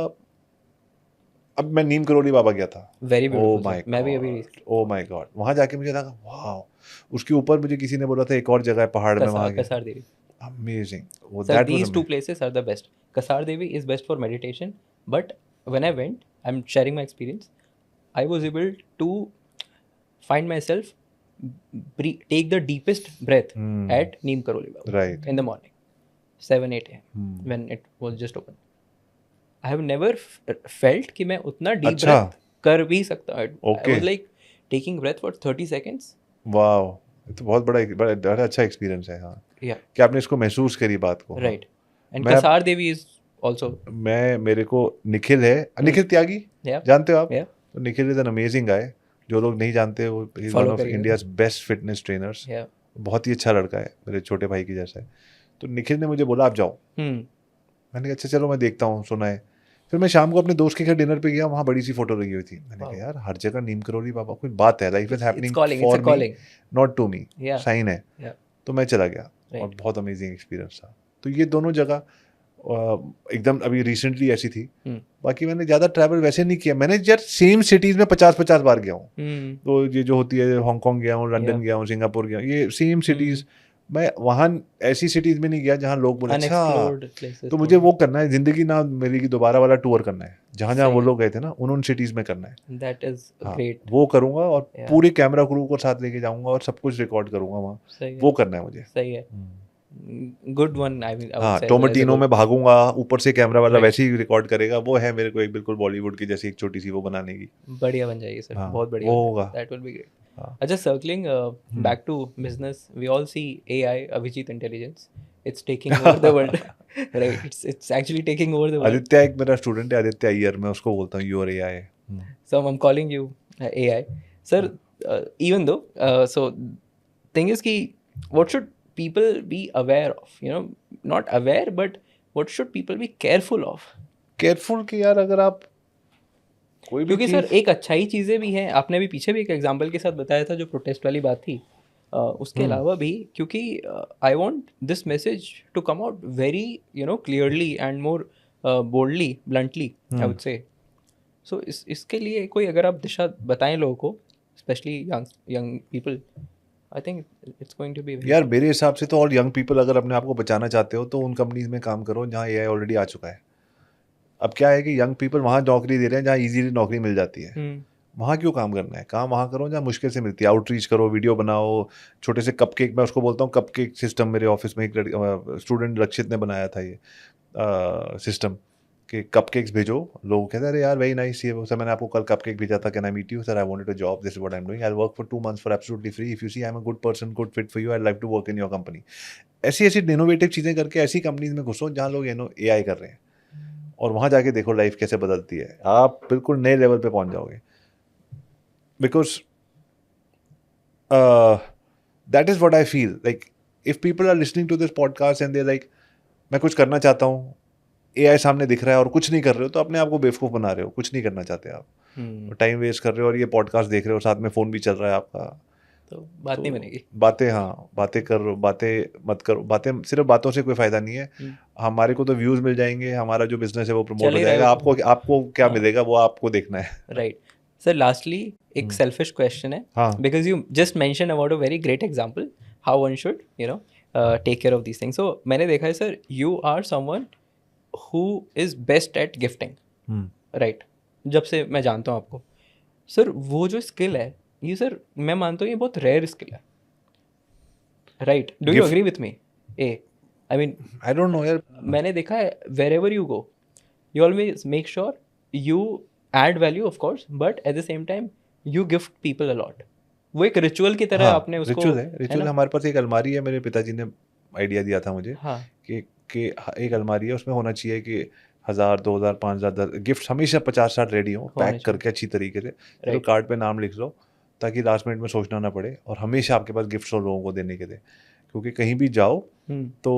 S1: अब मैं नीम करोली बाबा गया था।
S2: Very
S1: O
S2: beautiful
S1: my
S2: sir, मैं भी अभी
S1: गॉड, ओ माय गॉड, वहाँ जाके मुझे लगा वाह। उसके ऊपर मुझे किसी ने बोला था एक और जगह है पहाड़ में, वहाँ गया,
S2: कसार देवी।
S1: अमेजिंग, वो
S2: Sir,
S1: that was
S2: these two places are the best. Kasar Devi is best for meditation, but when I went, I'm sharing my experience. I was able to find myself take the deepest breath at Neem Karoli Baba
S1: right.
S2: in the morning, 7-8 a.m. when it was just open. I have never felt कि मैं उतना deep
S1: अच्छा,
S2: breath कर भी सकता हूँ. I
S1: okay,
S2: was like taking breath for 30 seconds.
S1: वाह, ये तो बहुत बड़ा अच्छा एक्सपीरियंस है। हाँ,
S2: Yeah,
S1: कि आपने इसको महसूस करी बात को। हाँ,
S2: right. And
S1: मैं
S2: Kasar Devi is also,
S1: मेरे को निखिल है, निखिल त्यागी,
S2: yeah,
S1: जानते हो आप?
S2: yeah,
S1: तो Nikhil is an amazing guy. जो लोग नहीं जानते, वो इज वन
S2: follow
S1: ऑफ
S2: करिए.
S1: India's best fitness trainers.
S2: Yeah.
S1: बहुत ही अच्छा लड़का है, मेरे छोटे भाई की जैसा है। तो निखिल ने मुझे बोला आप जाओ।
S2: Hmm.
S1: मैंने कहा अच्छा चलो मैं देखता हूँ, सुना है। फिर मैं शाम को अपने दोस्त के घर डिनर पे गया, वहाँ बड़ी सी फोटो लगी हुई थी। मैंने कहा
S2: Wow.
S1: यार हर जगह नीम करोली बाबा, कोई बात है, life is
S2: It's
S1: happening
S2: calling. It's
S1: for
S2: a
S1: me,
S2: calling.
S1: Not to me,
S2: Yeah.
S1: Sign है।
S2: Yeah.
S1: तो मैं चला गया और
S2: Right.
S1: बहुत अमेजिंग एक्सपीरियंस था। तो ये दोनों जगह एकदम अभी रिसेंटली ऐसी थी।
S2: Hmm.
S1: बाकी मैंने ज़्यादा ट्रैवल वैसे नहीं किया, मैंने यार सेम सिटीज़ में 50-50 बार गया हूँ।
S2: Hmm.
S1: तो ये जो होती है, हांगकांग गया हूँ, लंदन
S2: Yeah.
S1: गया हूँ, सिंगापुर गया हूँ, ये सेम सिटीज़। मैं वहाँ ऐसी सिटीज़ में नहीं गया जहाँ लोग बोले अच्छा।
S2: Unexplored places.
S1: तो मुझे वो करना है, ज़िंदगी ना मिलेगी दोबारा वाला टूर करना है, जहाँ जहाँ
S2: सही
S1: वो
S2: है.
S1: लोग गए थे ना उन सिटीज़ में करना है।
S2: That is
S1: हाँ,
S2: great.
S1: वो करूँगा और
S2: Yeah.
S1: पूरी कैमरा क्रू को साथ लेके जाऊँगा और सब कुछ रिकॉर्ड करूँगा वहाँ,
S2: सही है.
S1: वो करना है मुझे।
S2: सही है. Good one. I mean, I would
S1: हाँ,
S2: say. as a
S1: Tomatina
S2: goal.
S1: में भागूंगा, ऊपर से कैमरा वाला
S2: Right.
S1: वैसे ही रिकॉर्ड करेगा। वो है मेरे को एक बिल्कुल बॉलीवुड की जैसी एक छोटी सी वो बनाने की।
S2: बढ़िया बन जाएगी सर.
S1: हाँ,
S2: बहुत बढ़िया
S1: वो
S2: बन
S1: होगा।
S2: जाएगी. That will be great.
S1: हाँ,
S2: अच्छा, circling back to business, we all see AI, Avijit Intelligence. It's taking over the world. Right. It's actually taking over the world.
S1: Aditya एक मेरा स्टूडेंट है, आदित्य अय्यर, मैं उसको बोलता हूँ your AI.
S2: So I'm calling you AI. Sir, even though, so thing is ki, what should people be aware of? You know, not aware, but what should people be careful of?
S1: Careful कि यार अगर आप कोई भी
S2: क्योंकि sir
S1: चीज,
S2: एक अच्छाई चीज़ें भी हैं. आपने भी पीछे भी एक एग्जांपल के साथ बताया था जो प्रोटेस्ट वाली बात थी. उसके अलावा भी, क्योंकि I want this message to come out very clearly and more boldly, bluntly, I would say. So इसके लिए कोई अगर आप दिशा बताएं लोगों को, specially young people, I think it's going to be
S1: यार मेरे हिसाब से तो, और यंग पीपल अगर अपने आप को बचाना चाहते हो तो उन कंपनीज में काम करो जहाँ एआई ऑलरेडी आ चुका है। अब क्या है कि यंग पीपल वहाँ नौकरी दे रहे हैं जहाँ इजीली नौकरी मिल जाती है। वहाँ क्यों काम करना है? काम वहाँ करो जहाँ मुश्किल से मिलती है। आउटरीच करो, वीडियो बनाओ, छोटे से कपकेक, मैं उसको बोलता हूँ कपकेक सिस्टम। मेरे ऑफिस में एक स्टूडेंट रक्षित ने बनाया था ये सिस्टम कि कपकेक्स भेजो। लोग कहते हैं अरे यार वेरी नाइस, ये सर मैंने आपको कल कपकेक भेजा था, can I meet you sir, I wanted a job, this is what I am doing, I will work for 2 months for absolutely free, if you see I am a good person, good fit for you, I like to work in your company. ऐसी ऐसी innovative चीज़ें करके ऐसी companies में घुसो जहाँ लोग AI कर रहे हैं, और वहाँ जाके देखो लाइफ कैसे बदलती है। आप बिल्कुल नए लेवल पे पहुँच जाओगे। Because that is what I feel like, if people are listening to this podcast and they like मैं कुछ करना चाहता हूँ, एआई सामने दिख रहा है और कुछ नहीं कर रहे हो, तो अपने आप को बेवकूफ़ बना रहे हो। कुछ नहीं करना चाहते आप, टाइम वेस्ट कर रहे हो, और ये पॉडकास्ट देख रहे हो, साथ में फ़ोन भी चल रहा है आपका,
S2: तो बात नहीं बनेगी।
S1: बातें, हाँ बातें करो, बातें मत करो। बातें, सिर्फ बातों से कोई फ़ायदा नहीं है। हमारे को तो व्यूज़ मिल जाएंगे, हमारा जो बिजनेस है वो प्रमोट हो जाएगा। आपको आपको क्या मिलेगा वो आपको देखना है।
S2: राइट सर, लास्टली एक सेल्फिश क्वेश्चन है, because you just mention about a very great example how one should take care of these things. So मैंने देखा है sir, you are someone who is best at gifting, right? जब से मैं जानता हूँ आपको सर, वो जो स्किल है ये सर मैं मानता हूँ ये बहुत रेयर स्किल है, right? Do you agree with me? I mean
S1: I don't know यार,
S2: मैंने देखा है wherever you go, you always make sure you add value of course, but at the same time you gift people a lot. वो एक ritual की तरह
S1: हाँ
S2: आपने उसको,
S1: रिचुअल है, रिचुअल
S2: ना?
S1: हमारे पास एक अलमारी है, मेरे पिताजी ने आइडिया दिया था मुझे
S2: हाँ
S1: कि एक अलमारी है, उसमें होना चाहिए कि 1000 2000 5000 गिफ्ट हमेशा 50-60 रेडी हो,
S2: होने
S1: पैक करके अच्छी तरीके से, फिर
S2: Right.
S1: कार्ड पे नाम लिख लो ताकि लास्ट मिनट में सोचना ना पड़े, और हमेशा आपके पास गिफ्ट्स हो लोगों को देने के लिए, क्योंकि कहीं भी जाओ
S2: हम्म
S1: तो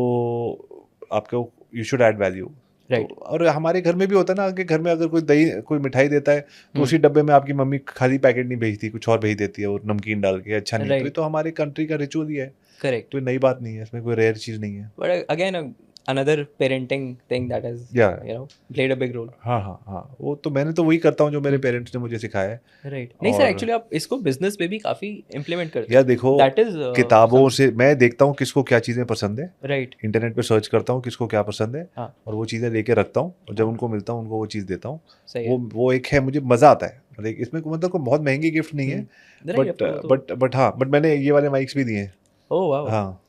S1: आपको you should add value.
S2: Right.
S1: तो और हमारे घर में भी होता है ना कि घर में अगर कोई दही कोई मिठाई देता है तो उसी डब्बे में आपकी मम्मी खाली पैकेट नहीं भेजती, कुछ और भेज देती है, और नमकीन डाल के, अच्छा नहीं है। तो ये
S2: Right.
S1: तो हमारे कंट्री का रिचुअल ही है,
S2: Correct.
S1: कोई नई बात नहीं है, इसमें कोई रेयर चीज़ नहीं है।
S2: But again, another parenting thing that has
S1: Yeah.
S2: played a big role.
S1: हाँ हाँ हाँ, वो तो मैंने तो वही करता हूँ जो मेरे पेरेंट्स ने मुझे सिखाया है।
S2: Right. नहीं सर,
S1: और
S2: एक्चुअली आप इसको बिजनेस पे भी काफी इम्प्लीमेंट करते
S1: या
S2: हैं.
S1: देखो
S2: That is
S1: किताबों से मैं देखता हूँ किसको क्या चीज़ें पसंद है,
S2: राइट.
S1: इंटरनेट पे सर्च करता हूँ किसको क्या पसंद है,
S2: हाँ.
S1: और वो चीज़ें लेके रखता हूँ, और जब उनको मिलता हूँ उनको वो चीज़ देता हूँ।
S2: सही है.
S1: वो एक है, मुझे मज़ा आता है, मतलब इसमें मतलब कोई बहुत महंगी गिफ्ट नहीं है, बट हाँ, बट मैंने ये वाले माइक्स भी दिए हैं।
S2: Oh wow.
S1: हाँ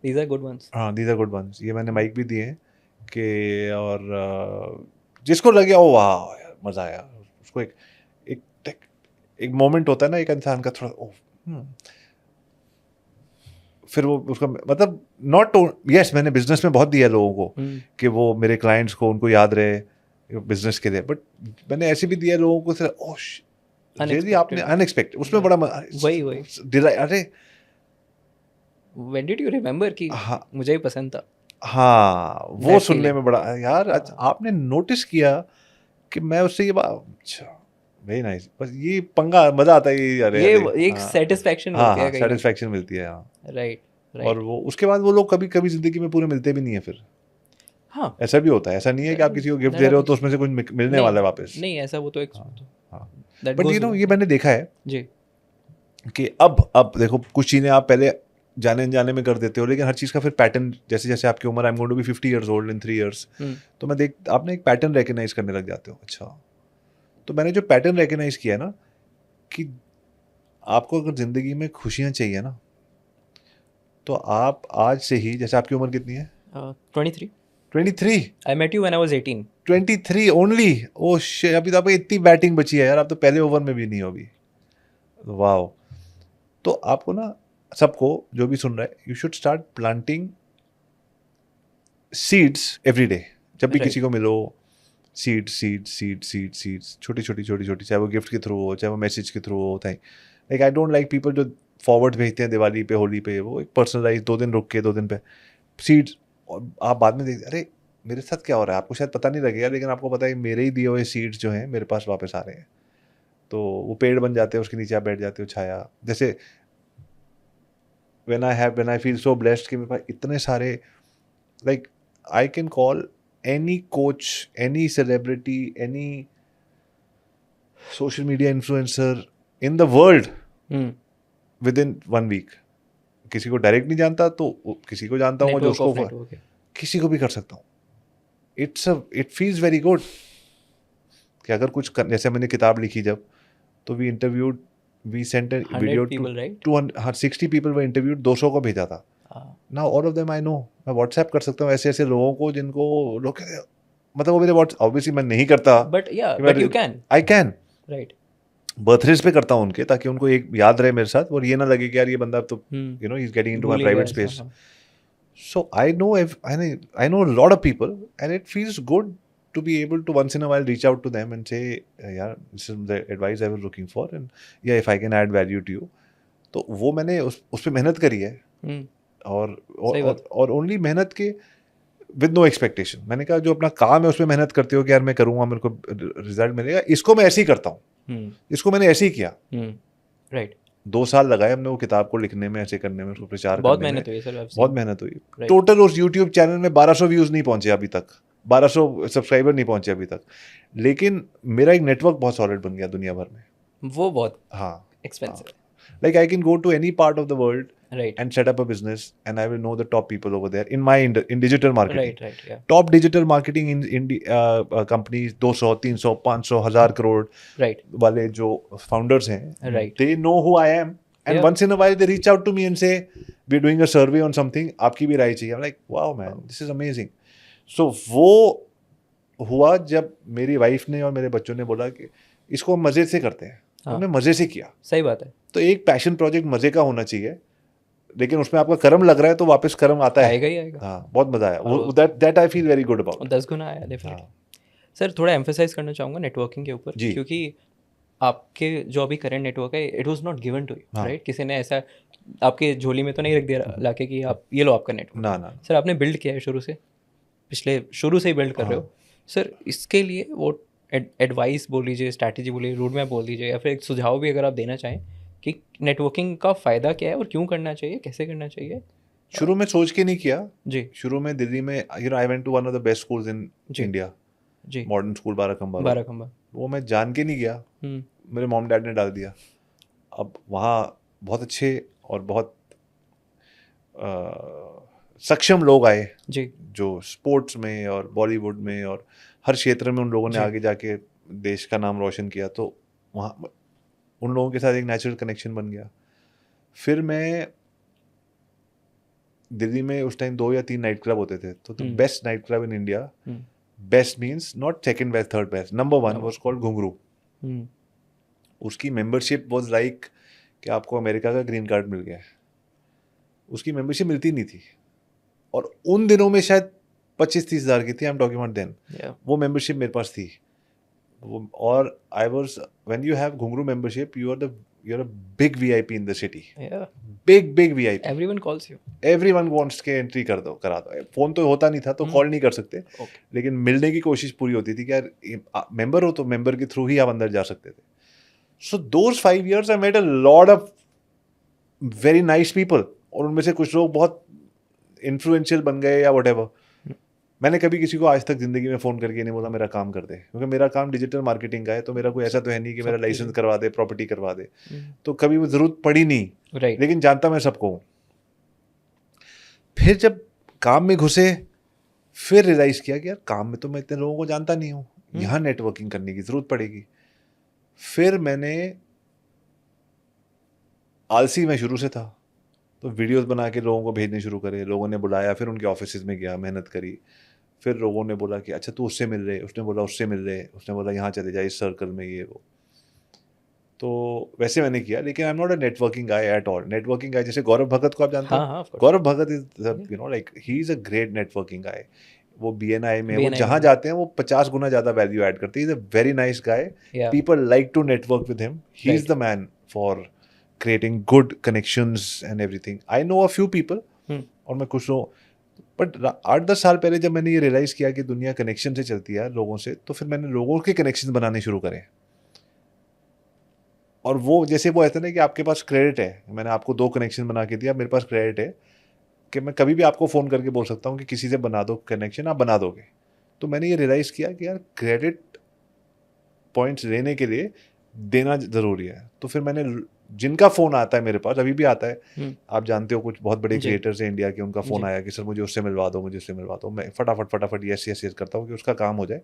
S2: These are good ones.
S1: हाँ, दीज आर गुड वंस, ये मैंने माइक भी दिए हैं कि, और जिसको लगे ओ वाह यार मज़ा आया, उसको एक एक एक, एक मोमेंट होता है ना एक इंसान का, थोड़ा ओह फिर वो उसका मतलब नॉट यस, मैंने बिजनेस में बहुत दिया है लोगों को कि वो मेरे क्लाइंट्स को उनको याद रहे बिजनेस के लिए, बट मैंने ऐसे भी दिया लोगों को ओह रियली आपने अनएक्सपेक्टेड, उसमें बड़ा
S2: वही
S1: अरे
S2: When did you remember कि
S1: हाँ
S2: मुझे ही पसंद था.
S1: हाँ, वो
S2: That
S1: सुनने
S2: feeling.
S1: में बड़ा यार आपने नोटिस किया कि मैं उससे ये बात, अच्छा वेरी नाइस, बस ये पंगा मजा आता है ये, अरे
S2: ये
S1: अरे
S2: एक
S1: हाँ
S2: सेटिस्फेक्शन
S1: हाँ
S2: मिलती है
S1: हाँ,
S2: कहीं ना
S1: सेटिस्फेक्शन मिलती है हाँ।
S2: कहीं. राइट
S1: और
S2: राइट.
S1: वो उसके बाद वो लोग कभी कभी जिंदगी में पूरे मिलते भी नहीं है फिर,
S2: हाँ.
S1: ऐसा भी होता है, ऐसा नहीं है कि आप किसी को गिफ्ट दे रहे हो तो उसमें से कुछ मिलने
S2: नहीं
S1: वाला है वापस।
S2: नहीं, ऐसा वो तो एक
S1: हाँ हाँ,
S2: that
S1: but
S2: goes
S1: you know
S2: without
S1: ये मैंने देखा है
S2: जी.
S1: कि अब देखो कुछ चीज़ें आप पहले जाने अनजाने में कर देते हो, लेकिन हर चीज़ का फिर पैटर्न, जैसे जैसे आपकी उम्र, I am going to be 50 years old in 3 years, तो मैं आपने एक पैटर्न रिकग्नाइज करने लग जाते हो। अच्छा, तो मैंने जो पैटर्न रिकग्नाइज किया ना कि आपको अगर ज़िंदगी में खुशियाँ चाहिए ना, तो आप आज से ही, जैसे आपकी उम्र कितनी है?
S2: 23.
S1: 23।
S2: I met you when I was 18.
S1: 23 only? Oh shit, अभी तो आपको इतनी बैटिंग बची है यार, आप तो पहले ओवर में भी नहीं हो अभी। वाह, तो आपको ना, सबको जो भी सुन रहा है, you should start planting seeds every day. जब भी
S2: Right.
S1: किसी को मिलो, सीड्स छोटी छोटी, चाहे वो गिफ्ट के थ्रू हो, चाहे वो मैसेज के थ्रू हो, like I don't like people जो फॉरवर्ड भेजते हैं दिवाली पे, होली पे, वो एक पर्सनलाइज 2 दिन रुक के 2 दिन पे सीड्स, और आप बाद में देखते अरे मेरे साथ क्या हो रहा है, आपको शायद पता नहीं लगेगा, लेकिन आपको पता है मेरे ही दिए हुए सीड्स जो हैं मेरे पास वापस आ रहे हैं, तो वो पेड़ बन जाते हैं, उसके नीचे आप बैठ जाते हो, छाया। जैसे when I feel so blessed कि मेरे पास इतने सारे, like I can call any coach, any celebrity, any social media influencer in the world within 1 week। किसी को डायरेक्ट नहीं जानता तो किसी को जानता हूँ, जो उसको किसी को भी कर सकता हूँ। it feels very good कि अगर कुछ जैसे मैंने किताब लिखी जब, तो we sent a video
S2: people,
S1: to
S2: right?
S1: 260 people were interviewed, 200 को भेजा था। Now all of them I know, मैं WhatsApp कर सकता हूँ ऐसे ऐसे लोगों को जिनको लोग मतलब वो मेरे WhatsApp, obviously मैं नहीं करता,
S2: but you can,
S1: I can,
S2: right?
S1: Birthdays पे करता हूँ उनके, ताकि उनको एक याद रहे मेरे साथ, और ये ना लगे कि यार ये बंदा तो you know he's getting into my
S2: भूल ही
S1: private
S2: गया,
S1: space।
S2: हाँ.
S1: So I know a lot of people, and it feels good to be able to once in a while reach out to them and say, yeah, this is the advice I was looking for, and yeah, if I can add value to you। तो वो मैंने उस पर मेहनत करी है, और only मेहनत के विद नो एक्सपेक्टेशन। मैंने कहा जो अपना काम है उसमें मेहनत करते हो कि यार मैं करूँगा, मेरे को रिजल्ट मिलेगा, इसको मैं ऐसे ही करता हूँ, इसको मैंने ऐसे ही किया।
S2: राइट।
S1: 2 साल लगाए हमने वो किताब को लिखने में, ऐसे करने में, उसको प्रचार
S2: बहुत
S1: करने में,
S2: मेहनत हुई सर,
S1: बहुत मेहनत हुई। टोटल उस यूट्यूब चैनल में 1200 व्यूज नहीं पहुंचे अभी तक, 1200 सब्सक्राइबर नहीं पहुंचे अभी तक, लेकिन मेरा एक नेटवर्क बहुत सॉलिड बन गया दुनिया भर में।
S2: वो बहुत
S1: हाँ,
S2: expensive,
S1: like I can go to any part of the world,
S2: right,
S1: and set up a business, and I will know the top people over there in my in digital marketing,
S2: right, yeah,
S1: top digital marketing in companies 200 300 500 1000 crore
S2: right,
S1: वाले जो founders हैं,
S2: right,
S1: they know who I am, and
S2: yeah,
S1: once in a while they reach out to me and say we're doing a survey on something, आपकी भी राय चाहिए। I'm like, wow man, this is amazing। So वो हुआ जब मेरी wife ने और मेरे बच्चों ने बोला कि इसको हम मज़े से करते हैं।
S2: हाँ।
S1: हमने मज़े से किया।
S2: सही बात है,
S1: तो एक पैशन प्रोजेक्ट मज़े का होना चाहिए, लेकिन उसमें आपका कर्म लग रहा है तो वापस कर्म आता है।
S2: आएगा ही आएगा,
S1: हाँ, बहुत मज़ा आया।
S2: और
S1: वो that I feel very good
S2: और
S1: अबाउट।
S2: 10 गुना आया डेफिनेटली।
S1: हाँ,
S2: सर थोड़ा एम्फेसाइज करना चाहूँगा नेटवर्किंग के ऊपर,
S1: जी।
S2: क्योंकि आपके जो अभी करंट नेटवर्क है it was not given to you,
S1: हाँ।
S2: राइट? किसी ने ऐसा आपके झोली में तो नहीं रख दिया लाके कि आप ये लो आपका नेटवर्क।
S1: ना ना
S2: सर आपने बिल्ड किया है शुरू से ही बिल्ड कर रहे हो।
S1: हाँ।
S2: सर इसके लिए वो एडवाइस बोल लीजिए, स्ट्रैटेजी बोलिए, रोड मैप बोल दीजिए, या फिर एक सुझाव भी अगर आप देना चाहें कि नेटवर्किंग का फ़ायदा क्या है और क्यों करना चाहिए, कैसे करना चाहिए?
S1: शुरू में सोच के नहीं किया।
S2: जी
S1: शुरू में दिल्ली में I went to one of the best schools in
S2: जी
S1: इंडिया,
S2: जी
S1: Modern School Barakhamba Road.
S2: Barakhamba.
S1: वो मैं जान के नहीं गया,
S2: हम्म,
S1: मेरे मॉम डैड ने डाल दिया। अब वहाँ बहुत अच्छे और बहुत सक्षम लोग आए,
S2: जी
S1: जो स्पोर्ट्स में और बॉलीवुड में और हर क्षेत्र में उन लोगों ने
S2: जी
S1: आगे जाके देश का नाम रोशन किया। तो वहाँ उन लोगों के साथ एक नेचुरल कनेक्शन बन गया। फिर मैं दिल्ली में उस टाइम 2 या 3 नाइट क्लब होते थे। तो the best night club in India, best means not second best, third best, number 1 was called घुंघरू।
S2: हम्म,
S1: उसकी मेंबरशिप वाज लाइक कि आपको अमेरिका का ग्रीन कार्ड मिल गया है। उसकी मेंबरशिप मिलती नहीं थी, और उन दिनों में शायद 25-30 हज़ार की थी। I am talking about then.
S2: yeah,
S1: वो मेंबरशिप मेरे पास थी। और I was, when you have Ghungroo membership, you are a big VIP in the city.
S2: yeah,
S1: big VIP.
S2: everyone calls you.
S1: Everyone wants के एंट्री करा दो। फोन तो होता नहीं था, तो कॉल नहीं कर सकते,
S2: Okay.
S1: लेकिन मिलने की कोशिश पूरी होती थी कि यार मेंबर हो तो मेंबर के थ्रू ही आप अंदर जा सकते थे। So those 5 years I met a lot of very nice people, और उनमें से कुछ लोग बहुत इन्फ्लुएंशियल बन गए या व्हाटएवर। मैंने कभी किसी को आज तक जिंदगी में फोन करके नहीं बोला मेरा काम कर दे, क्योंकि मेरा काम डिजिटल मार्केटिंग का है। तो मेरा कोई ऐसा तो है नहीं कि मेरा लाइसेंस करवा दे, प्रॉपर्टी करवा दे। तो कभी वो जरूरत पड़ी नहीं,
S2: Right.
S1: लेकिन जानता मैं सबको हूँ। फिर जब काम में घुसे, फिर रियलाइज किया कि यार काम में तो मैं इतने लोगों को जानता नहीं हूँ, यहाँ नेटवर्किंग करने की जरूरत पड़ेगी। फिर मैंने, आलसी मैं शुरू से था, तो वीडियोस बना के लोगों को भेजने शुरू करे। लोगों ने बुलाया, फिर उनके ऑफिस में गया, मेहनत करी। फिर लोगों ने बोला कि अच्छा तू उससे मिल रहे, उसने बोला उससे मिल रहे, उसने बोला यहाँ चले जाए इस सर्कल में, ये वो। तो वैसे मैंने किया, लेकिन I am not a networking guy at all. Networking guy जैसे गौरव भगत को आप जानते
S2: हाँ
S1: हो?
S2: हाँ of course.
S1: Gaurav Bhagat is like he is a great networking guy. वो BNI में, वो
S2: BNI
S1: जहाँ
S2: में।
S1: जाते हैं वो 50 गुना ज़्यादा वैल्यू ऐड करते हैं। Is a very nice guy.
S2: Yeah.
S1: People like to network with him. He is
S2: Right.
S1: The man for creating good connections and everything. I know a few people, और मैं कुछ लोग, बट 8-10 साल पहले जब मैंने ये रियलाइज किया कि दुनिया कनेक्शन से चलती है, लोगों से, तो फिर मैंने लोगों के कनेक्शन बनाने शुरू करे। और वो जैसे वो ऐसा ना कि आपके पास क्रेडिट है, मैंने आपको 2 कनेक्शन बना के दिया, मेरे पास क्रेडिट है कि मैं कभी भी आपको फ़ोन करके बोल सकता हूँ कि किसी से बना दो कनेक्शन, आप बना दोगे। तो मैंने ये रियलाइज किया कि यार क्रेडिट पॉइंट्स लेने के लिए देना ज़रूरी है। तो फिर मैंने, जिनका फ़ोन आता है मेरे पास, अभी भी आता है, आप जानते हो कुछ बहुत बड़े
S2: जी।
S1: क्रिएटर्स हैं इंडिया के, उनका फ़ोन
S2: जी।
S1: आया कि सर मुझे उससे मिलवा दो, मुझे उससे मिलवा दो। मैं फटाफट यस करता हूँ कि उसका काम हो जाए,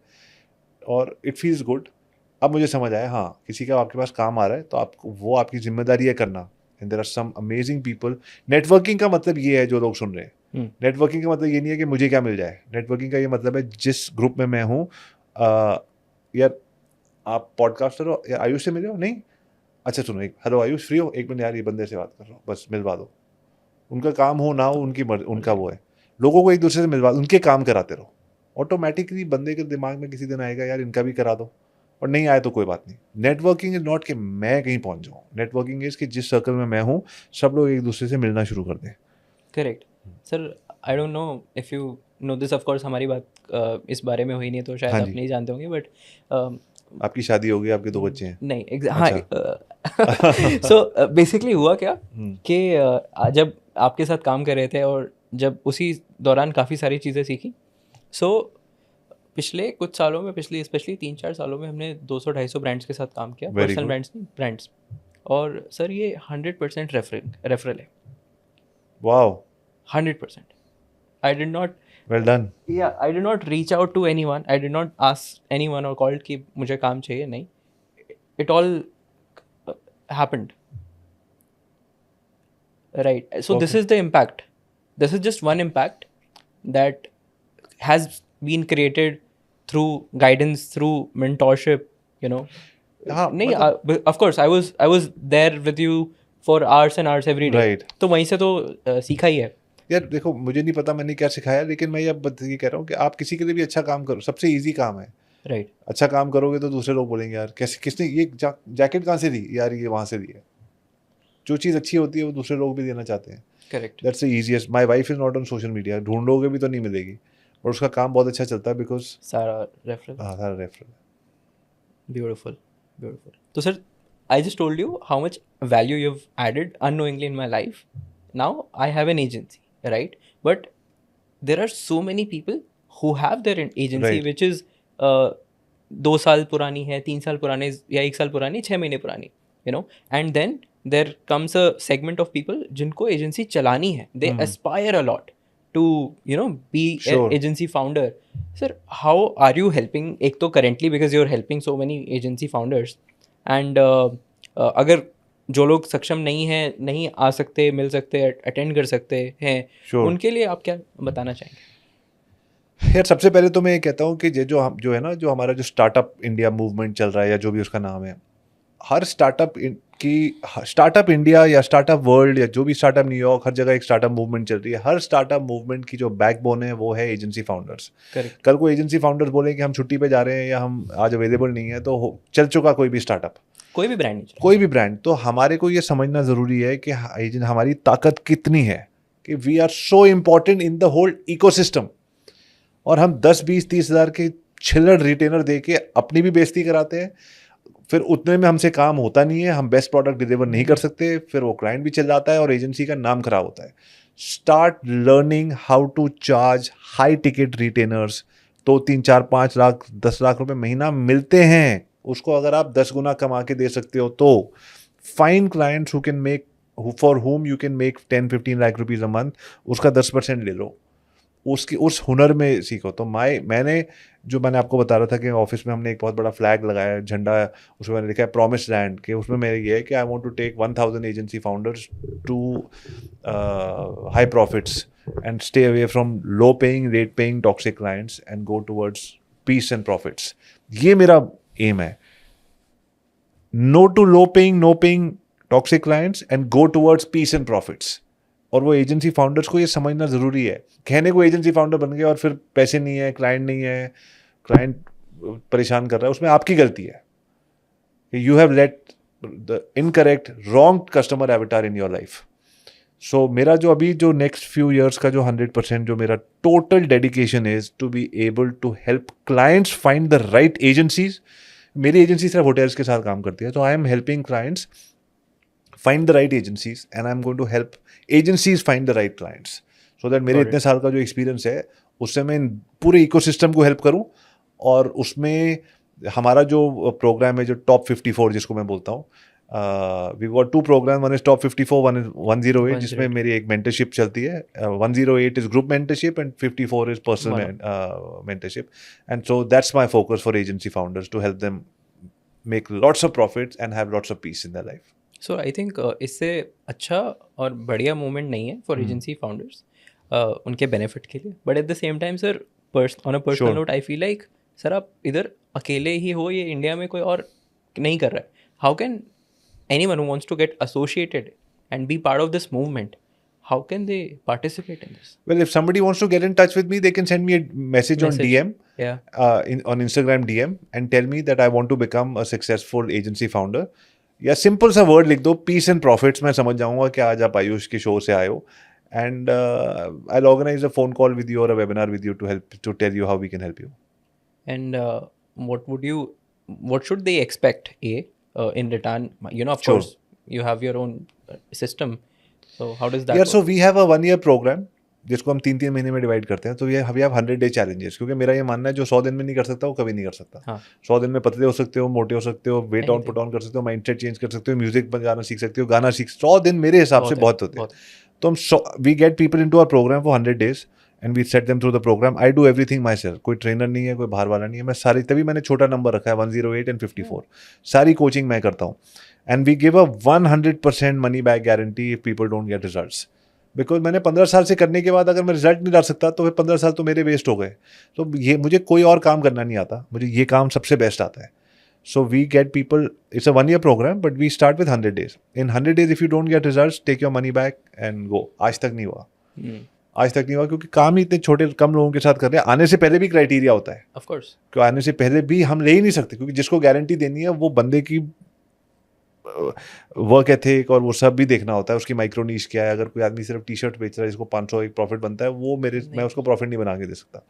S1: और इट फील्स गुड। अब मुझे समझ आया, हाँ किसी का आपके पास काम आ रहा है तो आपको, वो आपकी जिम्मेदारी है करना। And there are some amazing people. Networking का मतलब ये है, जो लोग सुन रहे हैं, नेटवर्किंग का मतलब ये नहीं है कि मुझे क्या मिल जाए। नेटवर्किंग का ये मतलब है, जिस ग्रुप में मैं हूँ, यार आप पॉडकास्टर हो, यार आयुष से मिले हो? नहीं? अच्छा सुनो, एक हेलो आयुष फ्री हो? 1 मिनट यार, ये बंदे से बात कर रहा हूँ, बस मिलवा दो। उनका काम हो ना हो, उनका वो है। लोगों को एक दूसरे से मिलवा, उनके काम कराते रहो। ऑटोमेटिकली बंदे के दिमाग में किसी दिन आएगा यार इनका भी करा दो, और नहीं आए तो कोई बात नहीं। नेटवर्किंग इज नॉट कि मैं कहीं पहुंच जाऊँ। नेटवर्किंग इज कि जिस सर्कल में मैं हूँ, सब लोग एक दूसरे से मिलना शुरू कर दें।
S2: Correct sir. I don't know if you know this, of course हमारी बात इस बारे में हुई नहीं, तो शायद
S1: हाँ
S2: आप
S1: जी।
S2: नहीं जानते होंगे, बट
S1: आपकी शादी हो गई, आपके 2 बच्चे हैं?
S2: नहीं हाँ। सो बेसिकली हुआ क्या कि जब आपके साथ काम कर रहे थे और जब उसी दौरान काफ़ी सारी चीज़ें सीखी। सो पिछले कुछ सालों में, पिछले स्पेशली 3-4 सालों में हमने 200-250 ब्रांड्स के साथ काम किया,
S1: Very
S2: पर्सनल
S1: good.
S2: ब्रांड्स नहीं, ब्रांड्स। और सर ये 100% रेफरल है,
S1: wow,
S2: 100%। I did not,
S1: well done.
S2: yeah, I did not reach out to anyone. I did not ask anyone or called कि मुझे काम चाहिए, नहीं. It all happened. Right. So this
S1: Okay.
S2: is the impact. This is just one impact that has been created through guidance, through mentorship, you know?
S1: हाँ,
S2: नहीं,
S1: मतलब
S2: of course I was there with you for hours and hours every day,
S1: right.
S2: तो वहीं से तो सीखा ही है।
S1: यार देखो, मुझे नहीं पता मैंने क्या सिखाया, लेकिन मैं ये कह रहा हूँ कि आप किसी के लिए भी अच्छा काम करो, सबसे ईजी काम है।
S2: राइट,
S1: अच्छा काम करोगे तो दूसरे लोग बोलेंगे यार कैसे, किसने ये जैकेट कहाँ से ली यार, ये वहाँ से ली है। जो चीज़ अच्छी होती है वो दूसरे लोग भी देना चाहते हैं।
S2: Correct.
S1: That's the easiest. My wife is not on social media, ढूंढोगे भी तो नहीं मिलेगी, और उसका काम बहुत अच्छा चलता है बिकॉज
S2: सारा रेफरल।
S1: सारा referral.
S2: Beautiful, beautiful. So, sir, I just told you how much value you've added unknowingly in my life. Now I have an agency, right? But there are so many people who have their agency,
S1: Right.
S2: which is 2 साल पुरानी है, 3 साल पुरानी या 1 साल पुरानी, 6 महीने पुरानी, you know. And then there comes a segment of people जिनको agency चलानी है. They aspire a lot to, you know, be an
S1: Sure.
S2: agency founder. Sir, how are you helping? एक तो currently because you're helping so many agency founders, and अगर जो लोग सक्षम नहीं हैं, नहीं आ सकते, मिल सकते, अटेंड कर सकते हैं,
S1: Sure.
S2: उनके लिए आप क्या बताना चाहेंगे?
S1: यार सबसे पहले तो मैं ये कहता हूँ कि ये जो है ना, जो हमारा जो स्टार्टअप इंडिया मूवमेंट चल रहा है या जो भी उसका नाम है, हर स्टार्टअप इंडिया या स्टार्टअप वर्ल्ड या जो भी स्टार्टअप न्यूयॉर्क, हर जगह एक स्टार्टअप मूवमेंट चल रही है। हर स्टार्टअप मूवमेंट की जो बैकबोन है वो है एजेंसी फाउंडर्स।
S2: करेक्ट।
S1: कल को एजेंसी फाउंडर्स बोले कि हम छुट्टी पे जा रहे हैं या हम आज अवेलेबल नहीं है, तो चल चुका कोई भी स्टार्टअप,
S2: कोई भी ब्रांड नहीं चला।
S1: कोई भी ब्रांड। तो हमारे को ये समझना ज़रूरी है कि हमारी ताकत कितनी है, कि we are so important in the whole ecosystem. और हम 10, 20, 30 हज़ार के छिल्लड़ रिटेनर दे के अपनी भी बेइज्जती कराते हैं, फिर उतने में हमसे काम होता नहीं है, हम बेस्ट प्रोडक्ट डिलीवर नहीं कर सकते, फिर वो क्लाइंट भी चल जाता है और एजेंसी का नाम खराब होता है। Start learning how to charge high ticket retainers. तो 3, 4, 5 लाख 10 लाख रुपए महीना मिलते हैं, उसको अगर आप 10 गुना कमा के दे सकते हो तो find clients who can make, for whom you can make 10-15 lakh rupees a month, उसका 10% ले लो, उसकी उस हुनर में सीखो। तो मैंने आपको बता रहा था कि ऑफिस में हमने एक बहुत बड़ा फ्लैग लगाया, झंडा, उसमें मैंने लिखा है प्रॉमिस लैंड, के उसमें मेरे ये है कि I want to take 1000 agency founders to high profits and stay away from low paying, rate paying, toxic clients and go towards peace and profits. ये मेरा एम है। No to low paying toxic clients and go towards peace and profits. और वो agency founders को ये समझना ज़रूरी है। कहने को एजेंसी फाउंडर बन गए और फिर पैसे नहीं है, क्लाइंट नहीं है, क्लाइंट परेशान कर रहा है, उसमें आपकी गलती है। You have let the incorrect wrong customer avatar in your life. So मेरा जो अभी जो नेक्स्ट फ्यू ईयर्स का जो 100% जो मेरा total dedication is to be able to help clients find the right agencies. मेरी एजेंसी सिर्फ होटल्स के साथ काम करती है, तो I am helping clients find the right agencies and I'm going to help agencies find the right clients, so that मेरे इतने साल का जो एक्सपीरियंस है उससे मैं पूरे इकोसिस्टम को हेल्प करूं। और उसमें हमारा जो प्रोग्राम है, जो टॉप 54 जिसको मैं बोलता हूँ, we got 2 programme, one is top 54, one is 108, जिसमें मेरी एक मेंटरशिप चलती है। 108 is group mentorship and 54 is personal mentorship, and so that's my focus for agency founders, to help them make lots of profits and have lots of peace in their life.
S2: So I think इससे अच्छा और बढ़िया movement नहीं है for agency founders उनके benefit के लिए। But at the same time sir, on a personal note, I feel like sir आप इधर अकेले ही हो, ये इंडिया में कोई और नहीं कर रहा है। How can anyone who wants to get associated and be part of this movement, how can they participate in this?
S1: Well, if somebody wants to get in touch with me, they can send me a message on DM, on Instagram DM, and tell me that I want to become a successful agency founder. या simple सा word लिख दो, piece and profits, मैं समझ जाऊंगा कि आज आप आयुष के शो से आए हो, and I will organise a phone call with you और a webinar with you to help, to tell you how we can help you.
S2: And what should they expect in return? You know, of course you have your own system, so how does that
S1: यार
S2: work?
S1: So we have a 1 year programme जिसको हम 3-3 महीने में divide करते हैं। तो ये we have 100 day challenges, क्योंकि मेरा ये मानना है जो 100 दिन में नहीं कर सकता वो कभी नहीं कर सकता।
S2: हाँ।
S1: 100 दिन में पतले हो सकते हो, मोटे हो सकते हो, वेट ऑन पुट ऑन कर सकते हो, माइंडसेट चेंज कर सकते हो, म्यूजिक बजाना सीख सकते हो, गाना 100 दिन मेरे हिसाब से बहुत होते हैं। तो हम we get people into our programme for 100 days and we set them through the programme. I do everything myself, कोई ट्रेनर नहीं है, कोई बाहर वाला नहीं है, मैं सारी, तभी मैंने छोटा नंबर रखा है 108 एंड 54, सारी कोचिंग मैं करता हूँ। And we give a 100% money back guarantee if people don't get results. Because मैंने 15 साल से करने के बाद अगर मैं रिजल्ट नहीं ला सकता तो फिर 15 साल तो मेरे वेस्ट हो गए. तो ये मुझे कोई और काम करना नहीं आता, मुझे ये काम सबसे बेस्ट आता है. So we get people, it's a 1-year program, but we start with 100 days. In 100 days, if you don't get results, take your money back and go. आज तक नहीं हुआ. आज तक नहीं हुआ क्योंकि काम ही इतने छोटे कम लोगों के साथ कर रहे हैं. आने से पहले भी क्राइटेरिया होता है.
S2: Of course.
S1: क्योंकि आने से पहले भी हम ले ही नहीं सकते क्योंकि जिसको गारंटी देनी है वो बंदे की वर्क एथिक और वो सब भी देखना होता है. उसकी माइक्रो नीश क्या है. अगर कोई आदमी सिर्फ टी शर्ट बेच रहा है जिसको 500 एक प्रॉफिट बनता है, वो मैं उसको प्रॉफिट नहीं बना के दे सकता.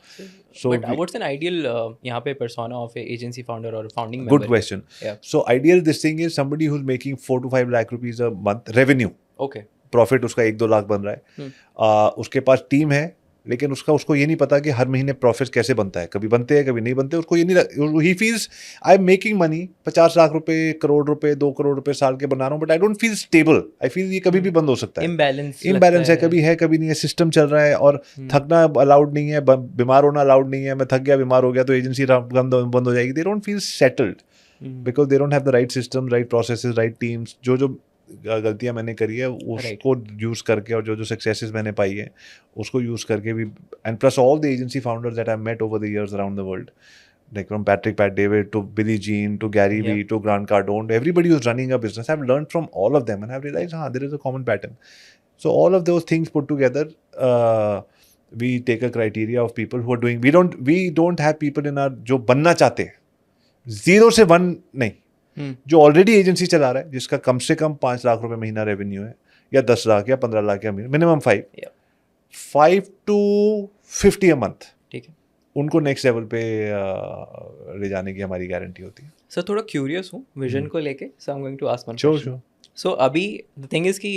S2: So but what's an ideal यहाँ पे persona of a agency founder or founding member?
S1: Good question.
S2: Yeah.
S1: So ideal this thing is somebody who's making 4 to 5 lakh rupees a month revenue.
S2: Okay.
S1: Profit उसका 1-2 लाख बन रहा है. उसके पास team है लेकिन उसको ये नहीं पता कि हर महीने प्रॉफिट कैसे बनता है. कभी बनते हैं कभी नहीं बनते. उसको ये नहीं, he feels I am making money 50 lakh रुपए, करोड़ रुपए, 2 करोड़ रुपए साल के बना रहा हूँ, but I don't feel stable. I feel ये कभी भी बंद हो सकता है. इम्बैलेंस है, कभी नहीं है. सिस्टम चल रहा है और थकना अलाउड नहीं है, बीमार होना अलाउड नहीं है. मैं थक गया, बीमार हो गया तो एजेंसी बंद हो जाएगी. They don't feel settled because they don't have the right system, right processes, right teams. जो गलतियां मैंने करी है उसको यूज़ करके और जो सक्सेसेस मैंने पाई है उसको यूज़ करके भी. And plus all the agency founders that I have met over the years around the world, like from Pat David to Billy Jean to Gary Vee to Grant Cardone, everybody who's running a business, I've learned from all of them and I've realized there is a common pattern. So all of those things put together, we take a criteria of people who are doing. We don't have people in our जो बनना चाहते हैं 0 से 1 नहीं, जो already agency चला रहा है, जिसका कम से कम 5 लाख रुपए महीना रेवेन्यू है या 10 लाख या 15 लाख या मिनिमम 5 to 50 a month. ठीक है, उनको नेक्स्ट लेवल पे ले जाने की हमारी गारंटी होती है.
S2: सर थोड़ा क्यूरियस हूँ विजन को लेके, so I am going to ask one
S1: Sure.
S2: So अभी द थिंग इज कि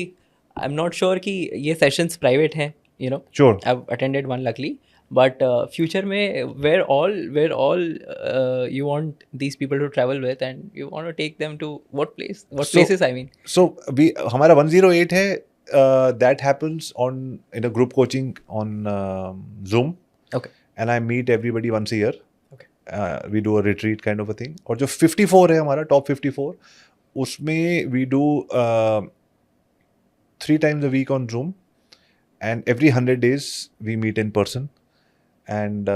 S2: आई एम नॉट श्योर कि ये सेशंस प्राइवेट हैं, you know.
S1: Sure.
S2: I have attended one luckily, but future में where all you want these people to travel with and you want to take them to what places, I mean.
S1: So हमारा 108 है, that happens in a group coaching on Zoom.
S2: Okay.
S1: And I meet everybody once a year.
S2: Okay.
S1: We do a retreat kind of a thing. और जो 54 है हमारा top 54, उसमें we do 3 times a week on Zoom and every 100 days we meet in person. And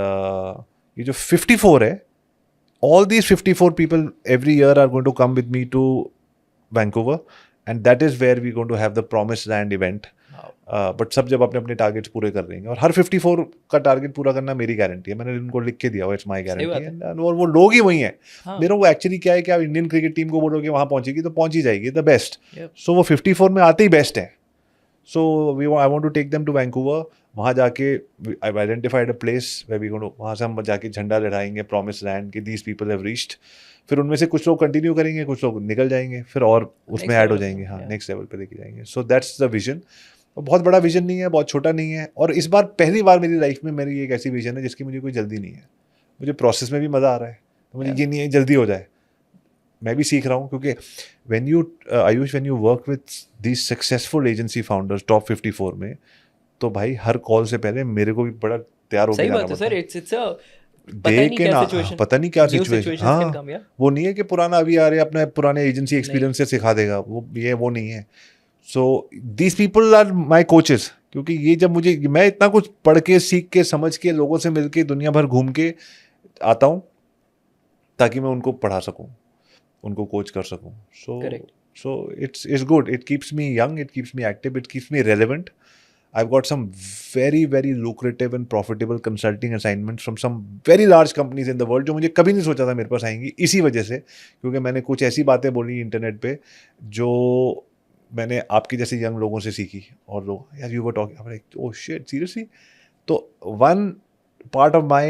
S1: ये जो 54 है, all these 54 people every year are going to come with me to Vancouver and that is where we're going to have the Promised Land event. But सब जब अपने अपने targets पूरे कर लेंगे, और हर 54 का टारगेट पूरा करना मेरी गारंटी है. मैंने उनको लिख के दिया हुआ, इट्स माय गारंटी. और वो लोग ही वही हैं. मेरा वो एक्चुअली क्या है कि आप इंडियन क्रिकेट टीम को बोलोगे वहाँ पहुँचेगी तो पहुँच ही जाएगी, द बेस्ट. सो वो 54 में आते ही बेस्ट है. So I want to take them to Vancouver. वहाँ जाके I identified a place where we going to, वहाँ से हम जाके झंडा लहराएंगे प्रॉमिस्ड लैंड कि दीज पीपल हैव रीच्ड. फिर उनमें से कुछ लोग कंटिन्यू करेंगे, कुछ लोग निकल जाएंगे, फिर और उसमें ऐड हो जाएंगे. हाँ, नेक्स्ट लेवल पे लेके जाएंगे. So that's the vision. बहुत बड़ा विजन नहीं है, बहुत छोटा नहीं है. और इस बार पहली बार मेरी लाइफ में मेरी एक ऐसी विजन है जिसकी मुझे कोई जल्दी नहीं है. मुझे प्रोसेस में भी मज़ा आ रहा है, तो मुझे ये नहीं है जल्दी हो जाए. मैं भी सीख रहा हूँ क्योंकि Ayush when you work with these successful agency founders top 54 में, तो भाई हर कॉल से पहले मेरे को भी बड़ा तैयार होकर जाना पड़ता है. पता नहीं क्या सिचुएशन. हाँ, वो नहीं है कि पुराना अभी आ रहे अपने पुराने एजेंसी एक्सपीरियंस से सिखा देगा, वो नहीं है. So these people are my coaches. क्योंकि ये जब मैं इतना कुछ पढ़ के, सीख के, समझ के, लोगों से मिल के, दुनिया भर घूम के आता हूँ ताकि मैं उनको पढ़ा सकूँ, उनको कोच कर सकूँ. So it's good. It keeps me young, it keeps me active, it keeps me relevant. I've got some very, very lucrative and profitable consulting assignments from some very large companies in the world जो मुझे कभी नहीं सोचा था मेरे पास आएंगी, इसी वजह से, क्योंकि मैंने कुछ ऐसी बातें बोली इंटरनेट पे जो मैंने आपके जैसे यंग लोगों से सीखी. और लोग यार you were talking, oh shit seriously. तो one part of my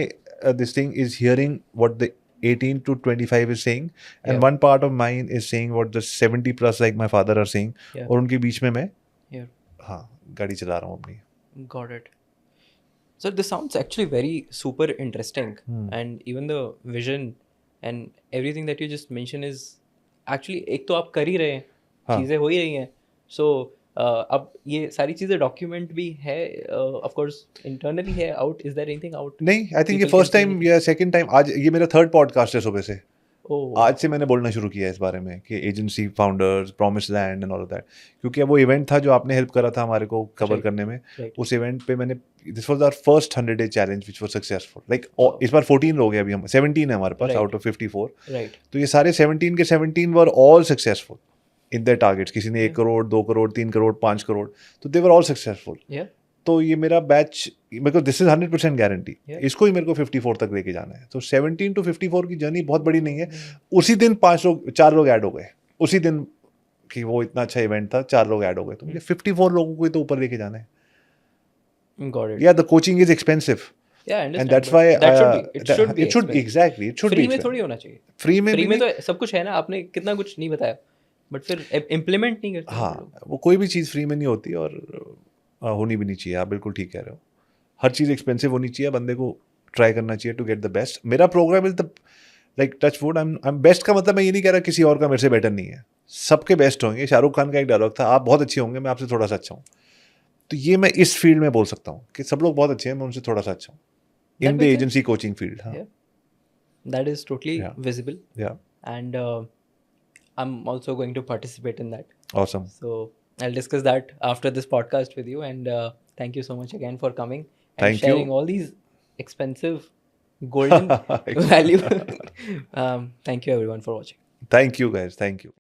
S1: this thing is hearing what the 18 to 25 is saying and one part of mine is saying what the 70 plus like my father are saying. और उनके बीच में मैं हाँ गाड़ी चला रहा हूँ अपनी.
S2: Got it. So this sounds actually very super interesting. And even the vision and everything that you just mentioned is actually, एक तो आप कर ही रहे हैं, चीज़ें हो ही रही हैं. So अब ये सारी चीज़ें डॉक्यूमेंट भी है, ऑफ कोर्स इंटरनली है, out. Is there anything out?
S1: नहीं, आई थिंक ये फर्स्ट टाइम या सेकंड टाइम, आज ये मेरा 3rd पॉडकास्ट है सुबह से.
S2: Oh,
S1: आज से मैंने बोलना शुरू किया है इस बारे में कि agency founders, promise land and all of that, क्योंकि अब वो इवेंट था जो आपने हेल्प करा था हमारे को कवर
S2: Right.
S1: करने में.
S2: right.
S1: उस इवेंट पे मैंने, this was our first 100-day challenge which was successful. Like
S2: Wow.
S1: इस बार 14 लोग हैं, अभी हम 17 है हमारे पास
S2: Right.
S1: Out of 54.
S2: Right.
S1: तो ये सारे 17 के 17 were all successful in their targets. किसी ने 1
S2: Yeah.
S1: करोड़, 2 करोड़, 3 करोड़, 5 करोड़, तो they were all successful.
S2: Yeah.
S1: तो ये मेरा बैच, मेरे को दिस इज 100% गारंटी.
S2: Yeah.
S1: इसको ही मेरे को 54 तक लेके जाना है. तो 17 to 54 की जर्नी बहुत बड़ी नहीं है.
S2: Mm.
S1: उसी दिन 4 लोग ऐड हो गए उसी दिन, कि वो इतना अच्छा इवेंट था, 4 लोग ऐड हो गए. तो मुझे 54 लोगों को ही तो ऊपर लेके जाना है.
S2: Got it.
S1: या the coaching is expensive
S2: Yeah, I understand.
S1: And that's
S2: but
S1: why
S2: that should be. It should be. expensive.
S1: Exactly it should
S2: Free
S1: be.
S2: में थोड़ी होना चाहिए.
S1: फ्री में
S2: फ्री
S1: भी
S2: में तो सब कुछ है ना, आपने कितना कुछ नहीं बताया, बट फिर इम्प्लीमेंट नहीं करते हैं
S1: हाँ,
S2: लोग.
S1: वो कोई भी चीज़ फ्री में नहीं होती और होनी भी नहीं चाहिए. आप बिल्कुल ठीक कह रहे हो. हर चीज़ एक्सपेंसिव होनी चाहिए. बंदे को ट्राई करना चाहिए टू गेट द बेस्ट. मेरा programme is the, like touch wood, I am best का मतलब मैं ये नहीं कह रहा किसी और का मेरे से बेटर नहीं है. सबके बेस्ट होंगे. शाहरुख खान का एक डायलॉग था, आप बहुत अच्छे होंगे, मैं आपसे थोड़ा सा अच्छा हूँ. तो ये मैं इस फील्ड में बोल सकता हूँ कि सब लोग बहुत अच्छे हैं, मैं उनसे थोड़ा सा अच्छा हूँ.
S2: That
S1: in the
S2: makes sense.
S1: Agency coaching field. हाँ.
S2: Yeah. That is totally
S1: Yeah.
S2: visible,
S1: Yeah.
S2: and I'm also going to participate in that.
S1: Awesome.
S2: So I'll discuss that after this podcast with you. And thank you so much again for coming and
S1: Thank you.
S2: sharing all these expensive golden value. Thank you everyone for watching.
S1: Thank you guys. Thank you.